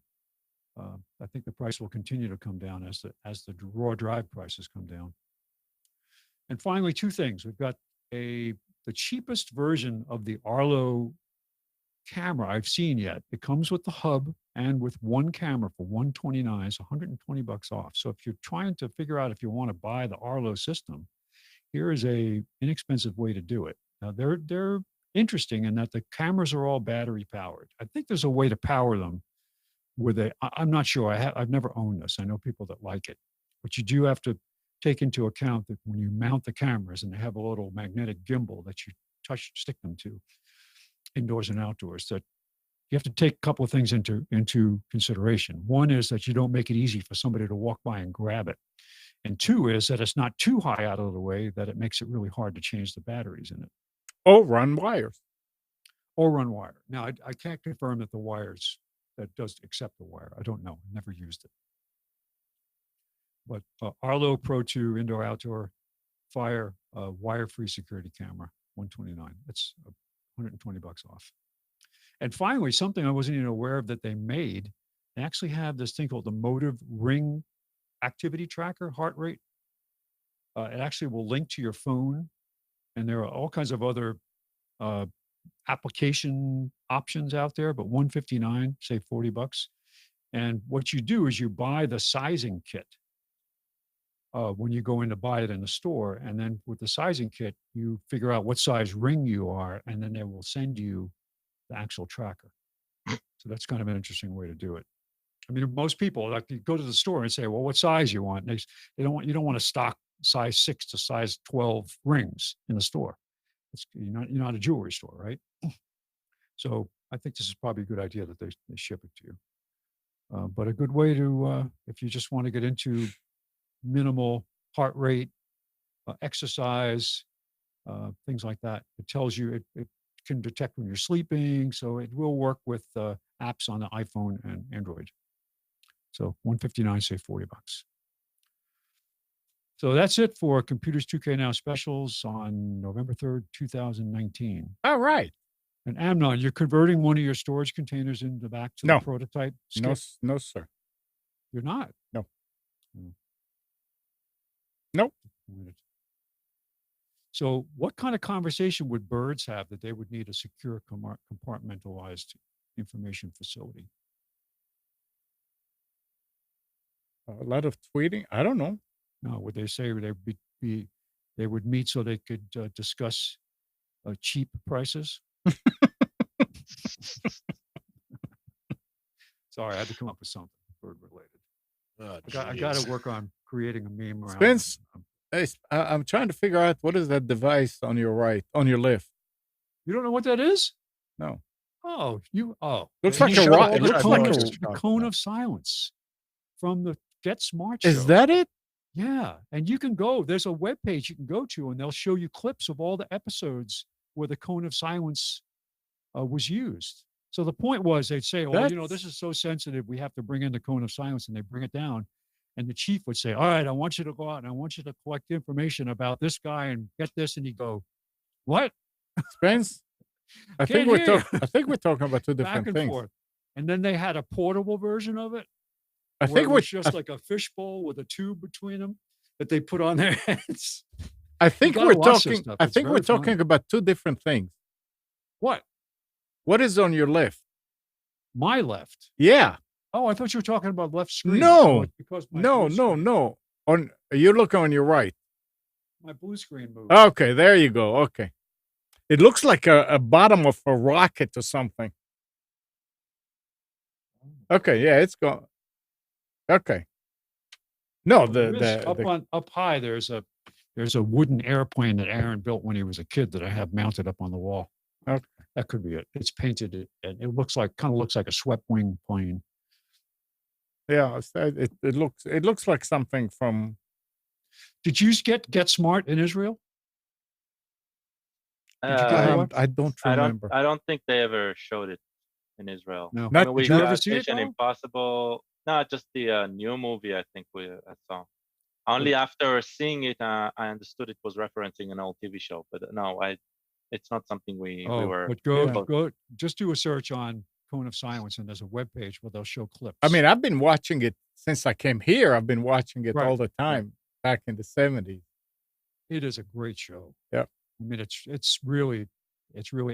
I think the price will continue to come down as the raw drive prices come down. And finally, two things. We've got the cheapest version of the Arlo camera I've seen yet. It comes with the hub and with one camera for $129. It's $120 off. So if you're trying to figure out if you want to buy the Arlo system, here is a inexpensive way to do it. Now they're interesting in that the cameras are all battery powered. I think there's a way to power them I'm not sure. I've never owned this. I know people that like it, but you do have to take into account that when you mount the cameras and they have a little magnetic gimbal that you stick them to indoors and outdoors, that you have to take a couple of things into consideration. One is that you don't make it easy for somebody to walk by and grab it. And two is that it's not too high out of the way that it makes it really hard to change the batteries in it. Or run wires. Now, I can't confirm that the wires that does accept the wire. I don't know. Never used it. But Arlo Pro 2 indoor outdoor fire wire-free security camera, $129. That's $120 off. And finally, something I wasn't even aware of that they made. They actually have this thing called the Motive Ring activity tracker, heart rate. It actually will link to your phone, and there are all kinds of other application options out there, but $159, save $40. And what you do is you buy the sizing kit when you go in to buy it in the store. And then with the sizing kit, you figure out what size ring you are, and then they will send you the actual tracker. So that's kind of an interesting way to do it. I mean, most people like you go to the store and say, well, what size you want? And you don't want to stock size 6 to size 12 rings in the store. You're not a jewelry store, right? So I think this is probably a good idea that they ship it to you. But a good way to, if you just want to get into minimal heart rate, exercise, things like that, it tells you it can detect when you're sleeping. So it will work with apps on the iPhone and Android. So $159, say $40. So that's it for Computers 2K Now specials on November 3rd, 2019. All right. And Amnon, you're converting one of your storage containers in the back to No. the prototype? No, Skip? no, sir. You're not? No. Mm. Nope. So what kind of conversation would birds have that they would need a secure compartmentalized information facility? A lot of tweeting. I don't know. No, would they say they would meet so they could discuss cheap prices? Sorry, I had to come up with something bird related. I got to work on creating a meme around. Spence, I'm trying to figure out what is that device on your right, on your left. You don't know what that is? No. Oh, Looks like a rock. It looks like the cone of silence from the Get Smart show. Is that it? Yeah, and you can go. There's a web page you can go to, and they'll show you clips of all the episodes where the cone of silence was used. So the point was, they'd say, "Oh, this is so sensitive, we have to bring in the cone of silence," and they bring it down. And the chief would say, "All right, I want you to go out and I want you to collect information about this guy and get this." And he'd go, "What?" Spence, I think we're talking about two different Back and things. forth. And then they had a portable version of it. I think it was just like a fishbowl with a tube between them that they put on their heads. I think we're talking. I It's think we're very funny. talking about two different things. What? What is on your left? My left. Yeah. Oh, I thought you were talking about left screen. No. Oh, it's because my No. blue screen- No. You're looking on your right. My blue screen moved. Okay, there you go. Okay. It looks like a bottom of a rocket or something. Okay, yeah, it's gone. Okay. No, up high. There's a wooden airplane that Aaron built when he was a kid that I have mounted up on the wall. Okay. That could be it. It's painted and it kind of looks like a swept wing plane. Yeah, it looks like something from. Did you get Smart in Israel? Did you get one? I don't remember. I don't think they ever showed it in Israel. No. I mean, we Did you ever got see it, Mission though? Impossible. No, just the new movie. I think I saw. Only after seeing it, I understood it was referencing an old TV show. But no, it's not something we were. But go just do a search on Cone of Silence, and there's a web page where they'll show clips. I mean, I've been watching it since I came here. I've been watching it Right. all the time back in the 70s. It is a great show. Yeah. I mean, it's really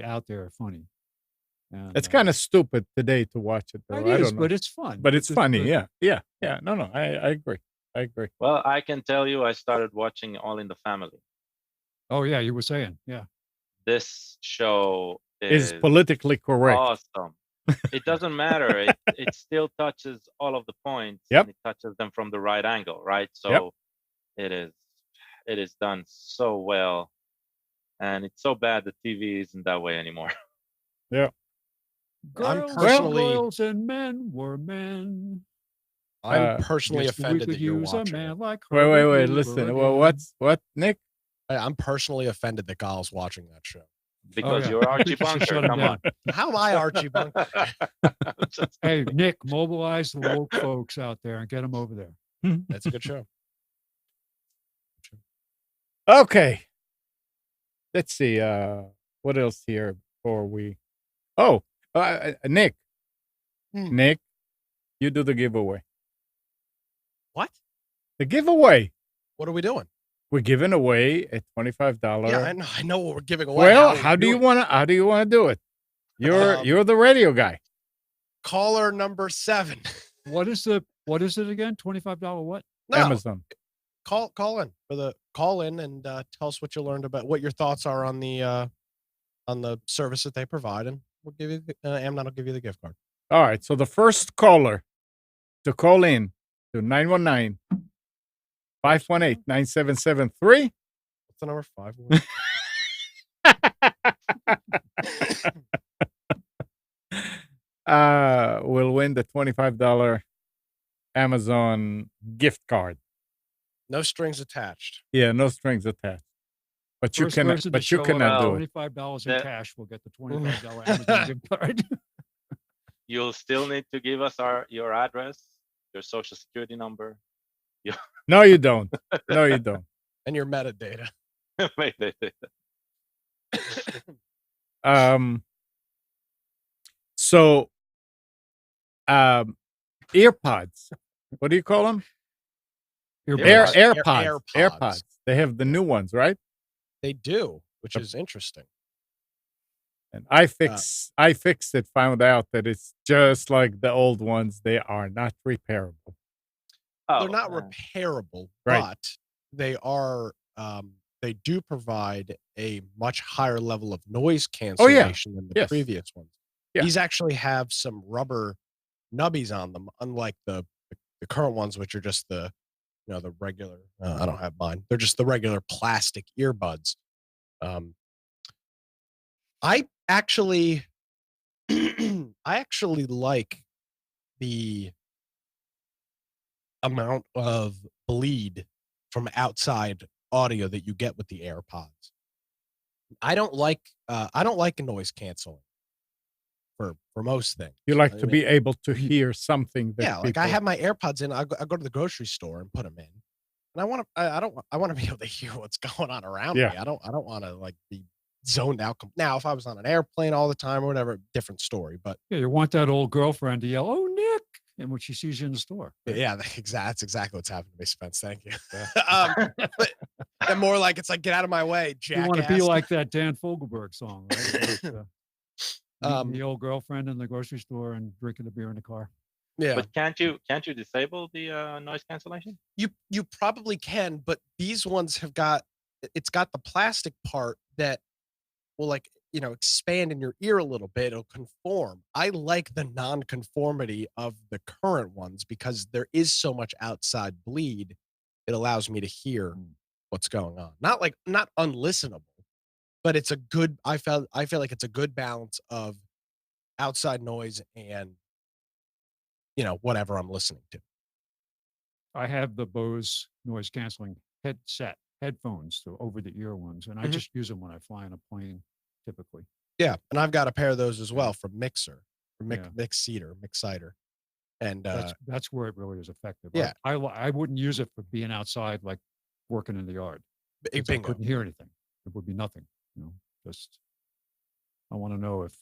out there, funny. And, It's kind of stupid today to watch it, though. it I is, don't know. but it's fun. But it's funny. Yeah. No, I agree. Well, I can tell you, I started watching All in the Family. Oh yeah, you were saying, yeah. This show Is politically correct. awesome. It doesn't matter. It still touches all of the points. Yep. And it touches them from the right angle, right? So Yep. it is done so well. And it's so bad the TV isn't that way anymore. Yeah. Girls and men were men. I'm personally Yes, we offended could that you're use a watching. man like Wait. Herbert Hoover Listen. Well, again. what, Nick? I'm personally offended that Kyle's watching that show. Because yeah. you're Archie You should Bunker. shut him Come down. on. How am I Archie Bunker? Just- Hey, Nick, mobilize the woke folks out there and get them over there. That's a good show. Okay. Let's see. What else here before we? Oh, Nick. Nick, you do the giveaway. What? The giveaway. What are we doing? We're giving away a $25. Yeah, I know what we're giving away. Well, how do you want to do it? You're the radio guy. Caller number 7. What is it again? $25 what? No, Amazon. call in and tell us what you learned about what your thoughts are on the service that they provide, and we'll give you Amnon will give you the gift card. All right. So the first caller to call in to 919-518-9773. What's the number? 5? will win the $25 Amazon gift card. No strings attached. Yeah, no strings attached. But First you person to show up cannot with do it. $25 in That- cash will get the $25 Amazon gift card. You'll still need to give us your address, your social security number. No, you don't. No, you don't. And your metadata. Wait. So, earpods. What do you call them? Earbuds. AirPods. They have the new ones, right? They do, which is interesting. And I fixed it, found out that it's just like the old ones. They are not repairable. They're not repairable, Right. but they are they do provide a much higher level of noise cancellation than the previous ones. Yeah. These actually have some rubber nubbies on them, unlike the current ones, which are just the the regular. I don't have mine. They're just the regular plastic earbuds. I actually like the amount of bleed from outside audio that you get with the AirPods. I don't like noise canceling for most things. You like to be able to hear something that like I have my AirPods in. I go to the grocery store and put them in, and I want to be able to hear what's going on around me. I don't want to like be zoned out. Now, if I was on an airplane all the time or whatever, different story. But Yeah, you want that old girlfriend to yell, "Oh, Nick!" and when she sees you in the store. Yeah, that's exactly what's happened to me, Spence. Thank you. But and more like it's like, get out of my way, jackass. You want to be like that Dan Fogelberg song, right? Meeting the old girlfriend in the grocery store and drinking a beer in the car. Yeah, but can't you disable the noise cancellation? You probably can, but these ones have got the plastic part that will like expand in your ear a little bit. It'll conform. I like the non-conformity of the current ones because there is so much outside bleed. It allows me to hear what's going on. Not unlistenable, but it's a good. I feel like it's a good balance of outside noise and whatever I'm listening to. I have the Bose noise canceling headphones, the over the ear ones, and I just use them when I fly on a plane, typically. Yeah, and I've got a pair of those as well from Mixer, Mixcider, and that's where it really is effective. Yeah, I wouldn't use it for being outside, like working in the yard. I couldn't hear anything. It would be nothing. Just I want to know if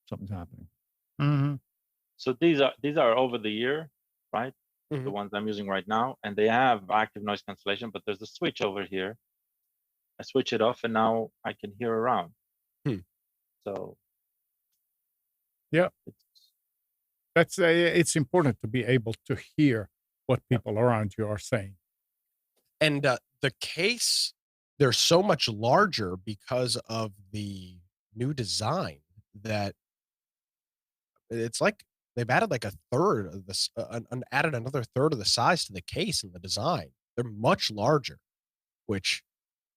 something's happening. Mm-hmm. So these are over the ear, right? The ones I'm using right now, and they have active noise cancellation, but there's a switch over here. I switch it off, and now I can hear around. So, yeah, it's important to be able to hear what people around you are saying. And the case, they're so much larger because of the new design that it's like they've added like a third of this, added another third of the size to the case in the design. They're much larger, which.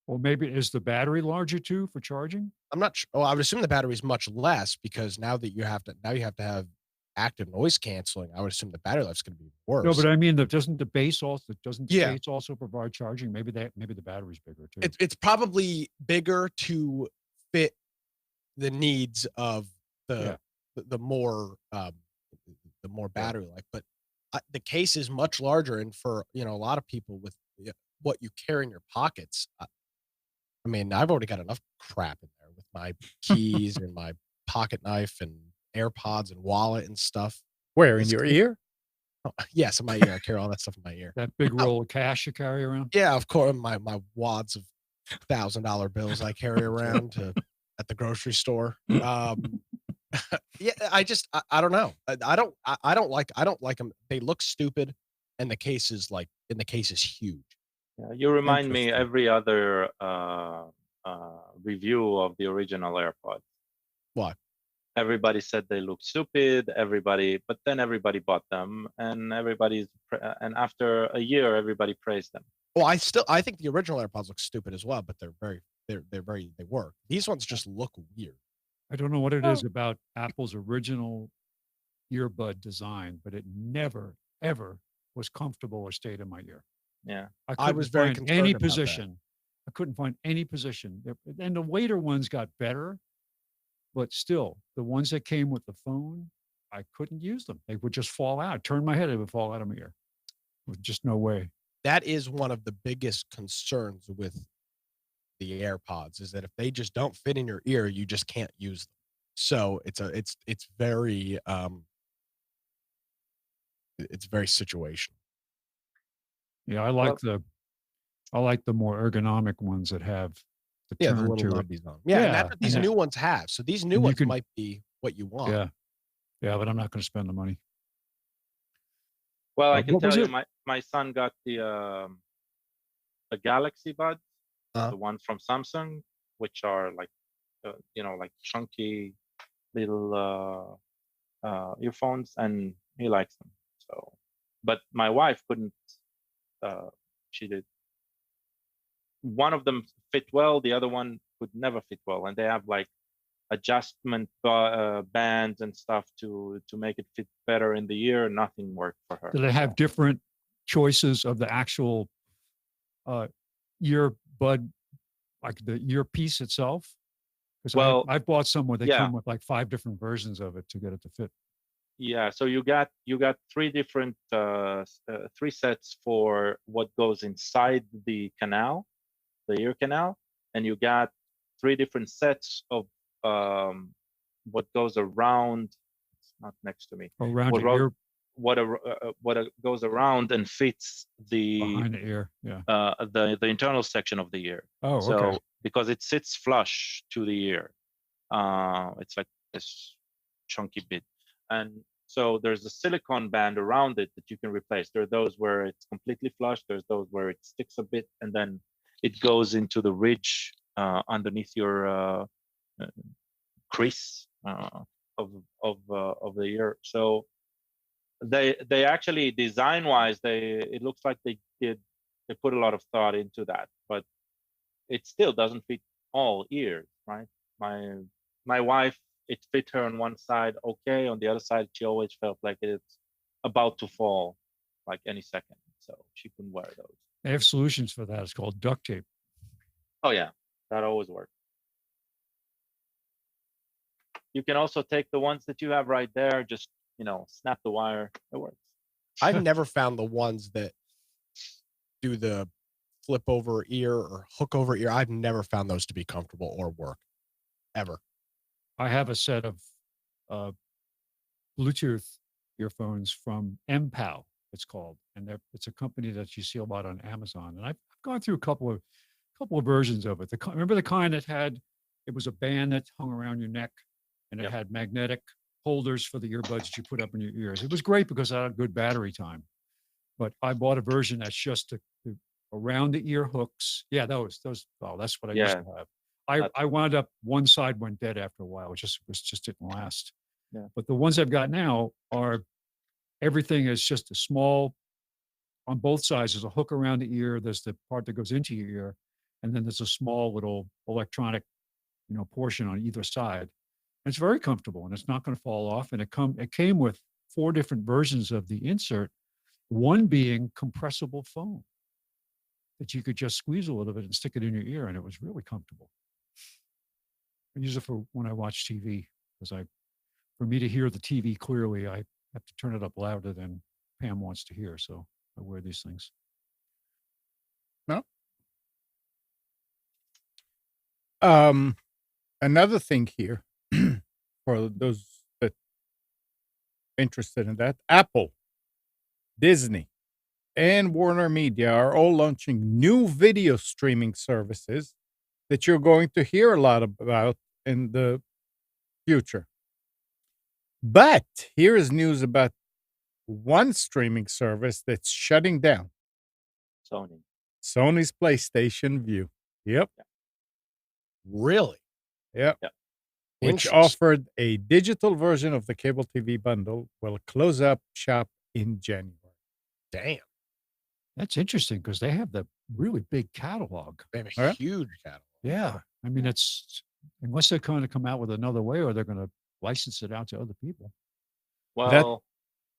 Well, maybe is the battery larger too for charging? I'm not sure. Oh, I would assume the battery is much less because now you have to have active noise canceling. I would assume the battery life's going to be worse. No, but I mean, doesn't the base also provide charging? Maybe the battery's bigger too. It's probably bigger to fit the needs of the more battery life, but the case is much larger, and for a lot of people with what you carry in your pockets. I mean, I've already got enough crap in there with my keys and my pocket knife and AirPods and wallet and stuff. Where, in your ear? Oh, yes, in my ear. I carry all that stuff in my ear. That big roll of cash you carry around? Yeah, of course. My wads of $1,000 bills I carry around at the grocery store. Yeah, I don't know. I don't like them. They look stupid, and the case is huge. Yeah, you remind me every other review of the original AirPods. What? Everybody said they look stupid. But then everybody bought them, and and after a year, everybody praised them. Well, I think the original AirPods look stupid as well, but they work. These ones just look weird. I don't know what it Oh. is about Apple's original earbud design, but it never, ever was comfortable or stayed in my ear. Yeah. I I couldn't was very find concerned any about that. position. I couldn't find any position. And the later ones got better, but still, the ones that came with the phone, I couldn't use them. They would just fall out. Turn my head, it would fall out of my ear. With just no way. That is one of the biggest concerns with the AirPods is that if they just don't fit in your ear, you just can't use them. So it's very it's very situational. Yeah, I like the more ergonomic ones that have the Yeah, the turn little to it. nubbies on 'em. Yeah, and that's Yeah, what these and new ones have. So these new and you ones can- might be what you want. Yeah. Yeah, but I'm not going to spend the money. Well, I can What was tell you, it? my son got the Galaxy Buds, Uh-huh. the ones from Samsung, which are like, like chunky little earphones, and he likes them. So, but my wife couldn't. She did. One of them fit well, the other one could never fit well, and they have like adjustment bands and stuff to make it fit better in the ear. Nothing worked for her. Do they have So, different choices of the actual earbud, like the earpiece itself? Because Well, I bought some where they yeah. come with like 5 different versions of it to get it to fit. Yeah, so you got 3 different 3 sets for what goes inside the canal, the ear canal, and you got 3 different sets of what goes around. It's not next to me. Around What the ear, what goes around and fits the behind the ear. Yeah. the internal section of the ear. Oh, So okay. because it sits flush to the ear, it's like this chunky bit, and so there's a silicone band around it that you can replace. There are those where it's completely flush. There's those where it sticks a bit, and then it goes into the ridge underneath your crease of the ear. So they actually design wise, it looks like they put a lot of thought into that, but it still doesn't fit all ears, right? My wife, it fit her on one side okay, on the other side she always felt like it's about to fall like any second, so she couldn't wear those. They have solutions for that. It's called duct tape. Oh yeah, that always works. You can also take the ones that you have right there, just snap the wire. It works. I've never found the ones that do the flip over ear or hook over ear. I've never found those to be comfortable or work ever. I have a set of Bluetooth earphones from MPOW, it's called, and it's a company that you see a lot on Amazon. And I've gone through a couple of versions of it. Remember the kind that it was a band that hung around your neck, and it Yep. had magnetic holders for the earbuds that you put up in your ears. It was great because it had good battery time. But I bought a version that's just the around the ear hooks. Yeah, those. Oh, that's what I used to have. I wound up, one side went dead after a while. It just didn't last. Yeah. But the ones I've got now are, everything is just a small, on both sides. There's a hook around the ear. There's the part that goes into your ear, and then there's a small little electronic, portion on either side. And it's very comfortable, and it's not going to fall off. And it came with 4 different versions of the insert, one being compressible foam that you could just squeeze a little bit and stick it in your ear, and it was really comfortable. I use it for when I watch TV, because for me to hear the TV clearly, I have to turn it up louder than Pam wants to hear. So I wear these things. No. Another thing here for those that interested in that, Apple, Disney, and Warner Media are all launching new video streaming services that you're going to hear a lot about in the future. But here is news about one streaming service that's shutting down. Sony's PlayStation View. Yep. Really? Yep. Yep. Which Interesting. offered a digital version of the cable TV bundle, will close up shop in January. Damn. That's interesting because they have the really big catalog. They have a Yeah. huge catalog. Yeah. I mean, it's Unless they're going to come out with another way, or they're going to license it out to other people. Well,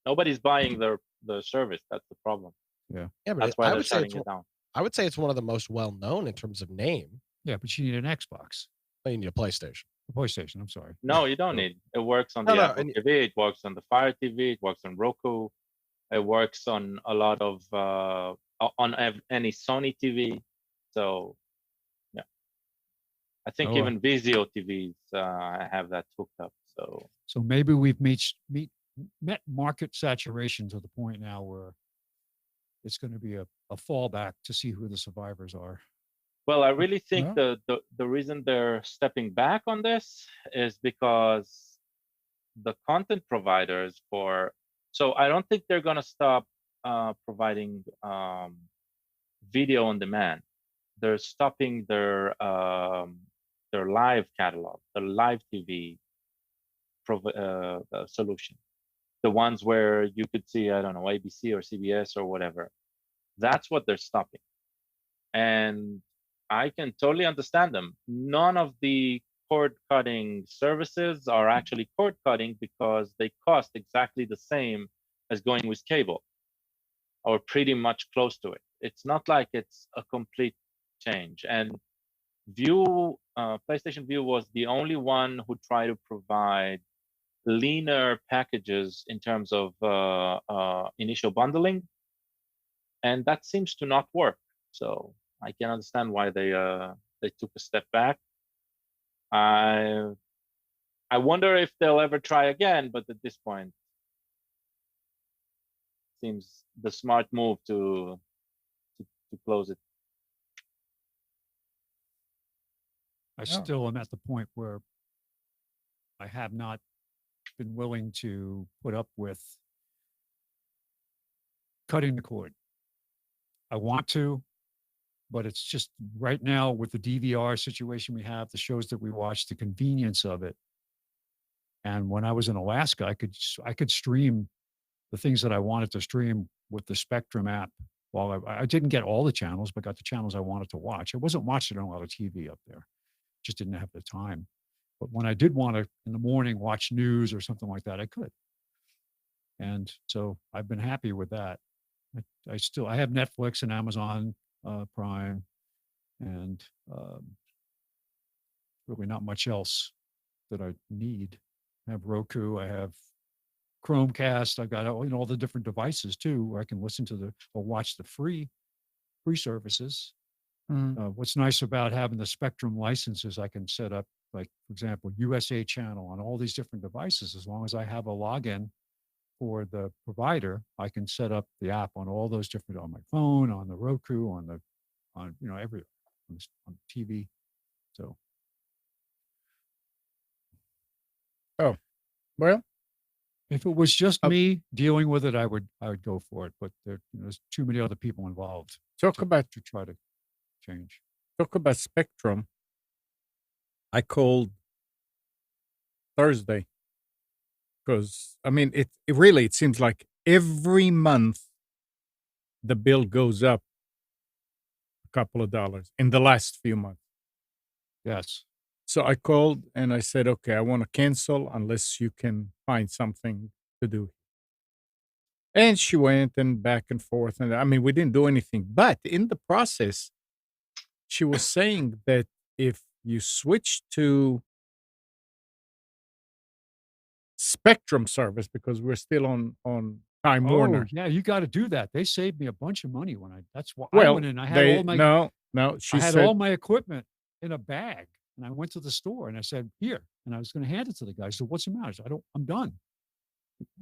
nobody's buying the service. That's the problem. Yeah. Yeah, but That's why they're shutting it down. I would say it's one of the most well-known in terms of name. Yeah, but you need an Xbox. Oh, you need a PlayStation. A PlayStation, I'm sorry. No, you don't need. It works on the Apple TV. It works on the Fire TV. It works on Roku. It works on a lot of any Sony TV. So, yeah, I think even Vizio TVs have that hooked up. So maybe we've met market saturation to the point now where it's going to be a fallback to see who the survivors are. Well, I really think the reason they're stepping back on this is because the content providers so I don't think they're going to stop providing video on demand. They're stopping their live catalog, the live TV solution, the ones where you could see, I don't know, ABC or CBS or whatever. That's what they're stopping. And I can totally understand them. None of the cord cutting services are actually cord cutting because they cost exactly the same as going with cable, or pretty much close to it. It's not like it's a complete change. And PlayStation View was the only one who tried to provide leaner packages in terms of initial bundling, and that seems to not work. So I can understand why they took a step back. I wonder if they'll ever try again, but at this point, seems the smart move to close it. I still am at the point where I have not been willing to put up with cutting the cord. I want to, but it's just right now with the DVR situation we have, the shows that we watch, the convenience of it. And when I was in Alaska, I could stream the things that I wanted to stream with the Spectrum app. While I didn't get all the channels, but got the channels I wanted to watch. I wasn't watching a lot of TV up there. Just didn't have the time. But when I did want to, in the morning, watch news or something like that, I could. And so I've been happy with that. I have Netflix and Amazon Prime, and really not much else that I need. I have Roku. I have Chromecast. I've got all the different devices too, where I can listen to or watch the free services. What's nice about having the Spectrum licenses, I can set up, like, for example, USA Channel on all these different devices. As long as I have a login for the provider, I can set up the app on all those different, on my phone, on the Roku, on every on TV. So. Oh, well. If it was just me dealing with it, I would go for it. But there's too many other people involved. To try to change. Talk about Spectrum. I called Thursday because it really seems like every month the bill goes up a couple of dollars in the last few months. Yes. So I called and I said, okay, I want to cancel unless you can find something to do. And she went and back and forth. And we didn't do anything. But in the process, she was saying that if you switch to Spectrum service, because we're still on Time Warner. Yeah, you got to do that. They saved me a bunch of money that's why I went in. I had all my She said all my equipment in a bag. And I went to the store and I said, here. And I was going to hand it to the guy. I said, what's the matter? I said, I'm done.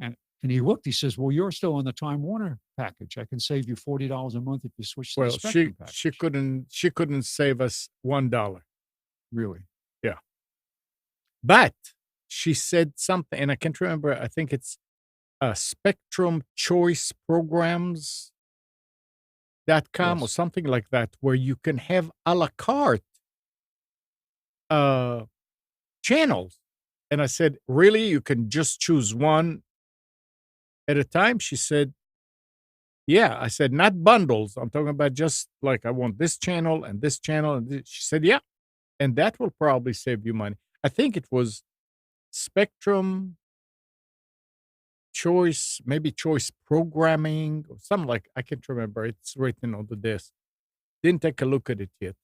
And he looked, he says, well, you're still on the Time Warner package. I can save you $40 a month if you switch to the Spectrum package. She couldn't save us $1. Really? Yeah. But she said something, and I can't remember. I think it's Spectrum Choice Programs.com or something like that, where you can have a la carte channels. And I said, really? You can just choose one at a time? She said, yeah. I said, not bundles. I'm talking about just like, I want this channel and this channel. And this. She said, yeah. And that will probably save you money. I think it was Spectrum Choice, maybe Choice Programming or something like. I can't remember. It's written on the desk. Didn't take a look at it yet.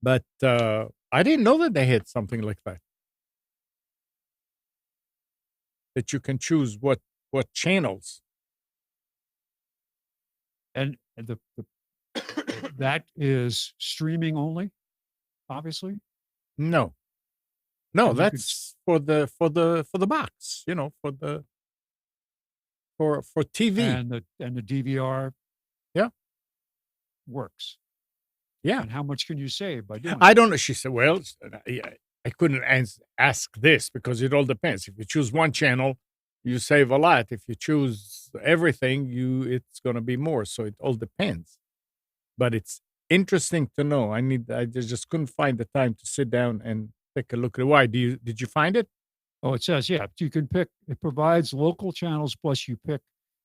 But I didn't know that they had something like that. That you can choose what channels. And the that is streaming only, obviously. No, And you could that's for the box. You know, for TV. and the DVR Yeah. works. Yeah. And how much can you save by doing I it? don't know. She said, well, I couldn't ask this because it all depends. If you choose one channel, you save a lot. If you choose everything, it's going to be more. So it all depends. But it's interesting to know. I just couldn't find the time to sit down and take a look at it. Why? Did you find it? Oh, it says, yeah, you can pick, it provides local channels plus you pick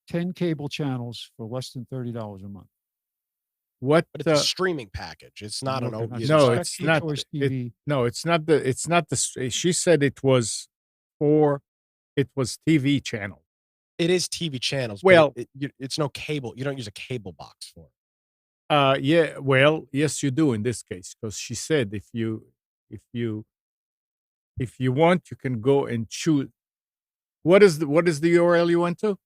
10 cable channels for less than $30 a month. What? But it's a streaming package. It's not an Okay, OTT. No, it's Spectrum not. Choice TV. No, it's not the. It's not the. She said it was TV channel. It is TV channels. Well- but it's no cable. You don't use a cable box for it. Yeah. Well, yes, you do in this case because she said if you want, you can go and choose. What is the URL you went to?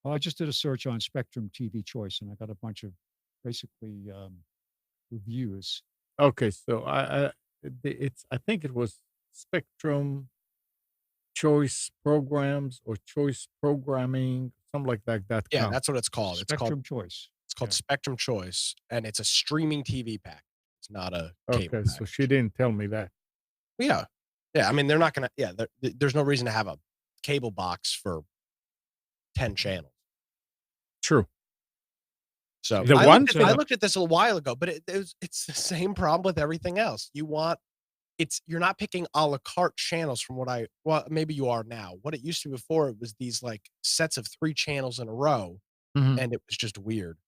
Well, I just did a search on Spectrum TV Choice and I got a bunch of basically reviews. Okay, so I think it was Spectrum Choice Programs or Choice Programming, something like that. Yeah, that's what it's called. Spectrum Choice. It's called yeah. Spectrum Choice, and it's a streaming TV package. It's not a cable Okay, so package. she didn't tell me that. Yeah. I mean, they're not gonna. Yeah, there's no reason to have a cable box for 10 channels. True. So The I one looked, at, thing- I looked at this a while ago, but it's the same problem with everything else. You're not picking a la carte channels from maybe you are now. What it used to be before, it was these like sets of 3 channels in a row, Mhm. and it was just weird.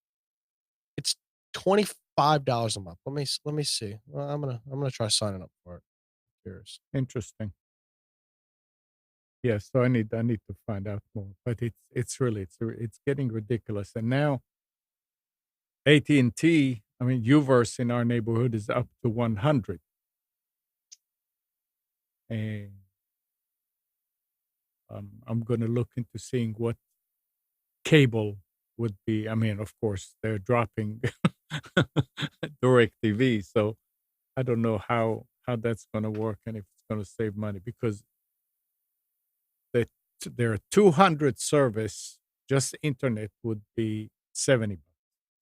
It's $25 a month. Let me see. Well, I'm gonna try signing up for it. Curious. Interesting. Yeah, so I need to find out more, but it's getting ridiculous. And now AT&T, I mean, Uverse in our neighborhood is up to 100. And I'm going to look into seeing what cable would be. I mean, of course, they're dropping DirecTV, so I don't know how that's going to work and if it's going to save money because there are 200 service, just internet would be $70,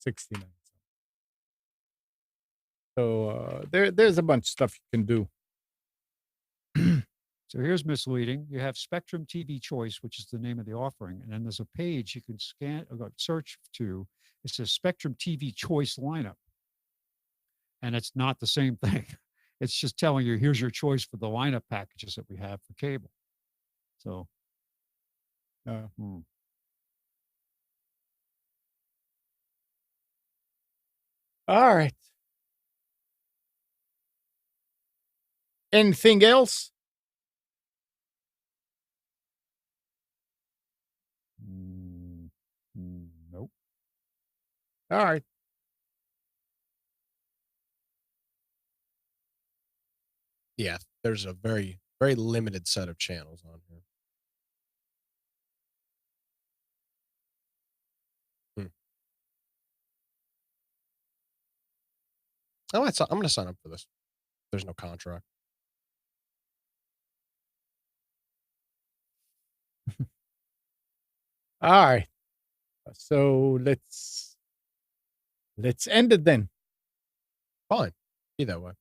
69. So there's a bunch of stuff you can do. So here's misleading. You have Spectrum TV Choice, which is the name of the offering. And then there's a page you can scan or search to. It says Spectrum TV Choice lineup. And it's not the same thing. It's just telling you, here's your choice for the lineup packages that we have for cable. So, All right. Anything else? nope. All right. Yeah, there's a very, very limited set of channels on here. Oh, I'm going to sign up for this. There's no contract. All right. So let's end it then. Fine. Either way.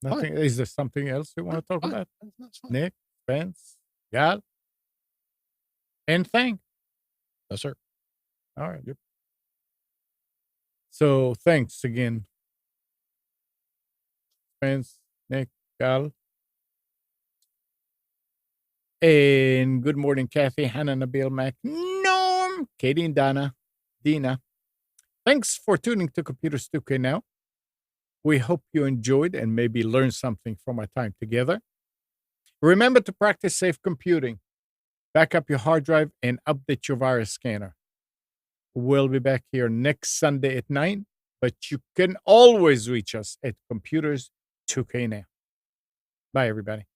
Nothing. Is there something else you want to talk Fine. about? That's fine. Nick, Spence, Gal? Anything? No, sir. All right. So thanks again, Spence, Nick, Gal. And good morning, Kathy, Hannah, Nabil, Mac, Norm, Katie, and Dina. Thanks for tuning to Computers 2K Now. We hope you enjoyed and maybe learned something from our time together. Remember to practice safe computing. Back up your hard drive and update your virus scanner. We'll be back here next Sunday at 9, but you can always reach us at Computers 2K Now. Bye, everybody.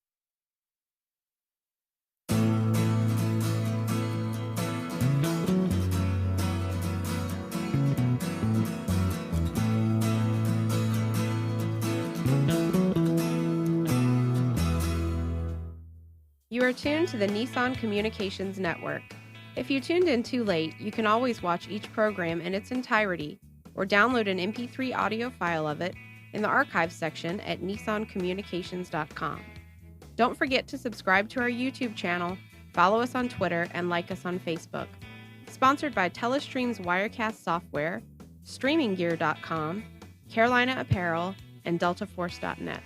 You are tuned to the Nissan Communications Network. If you tuned in too late, you can always watch each program in its entirety or download an MP3 audio file of it in the archives section at nissancommunications.com. Don't forget to subscribe to our YouTube channel, follow us on Twitter, and like us on Facebook. Sponsored by Telestream's Wirecast software, StreamingGear.com, Carolina Apparel, and DeltaForce.net.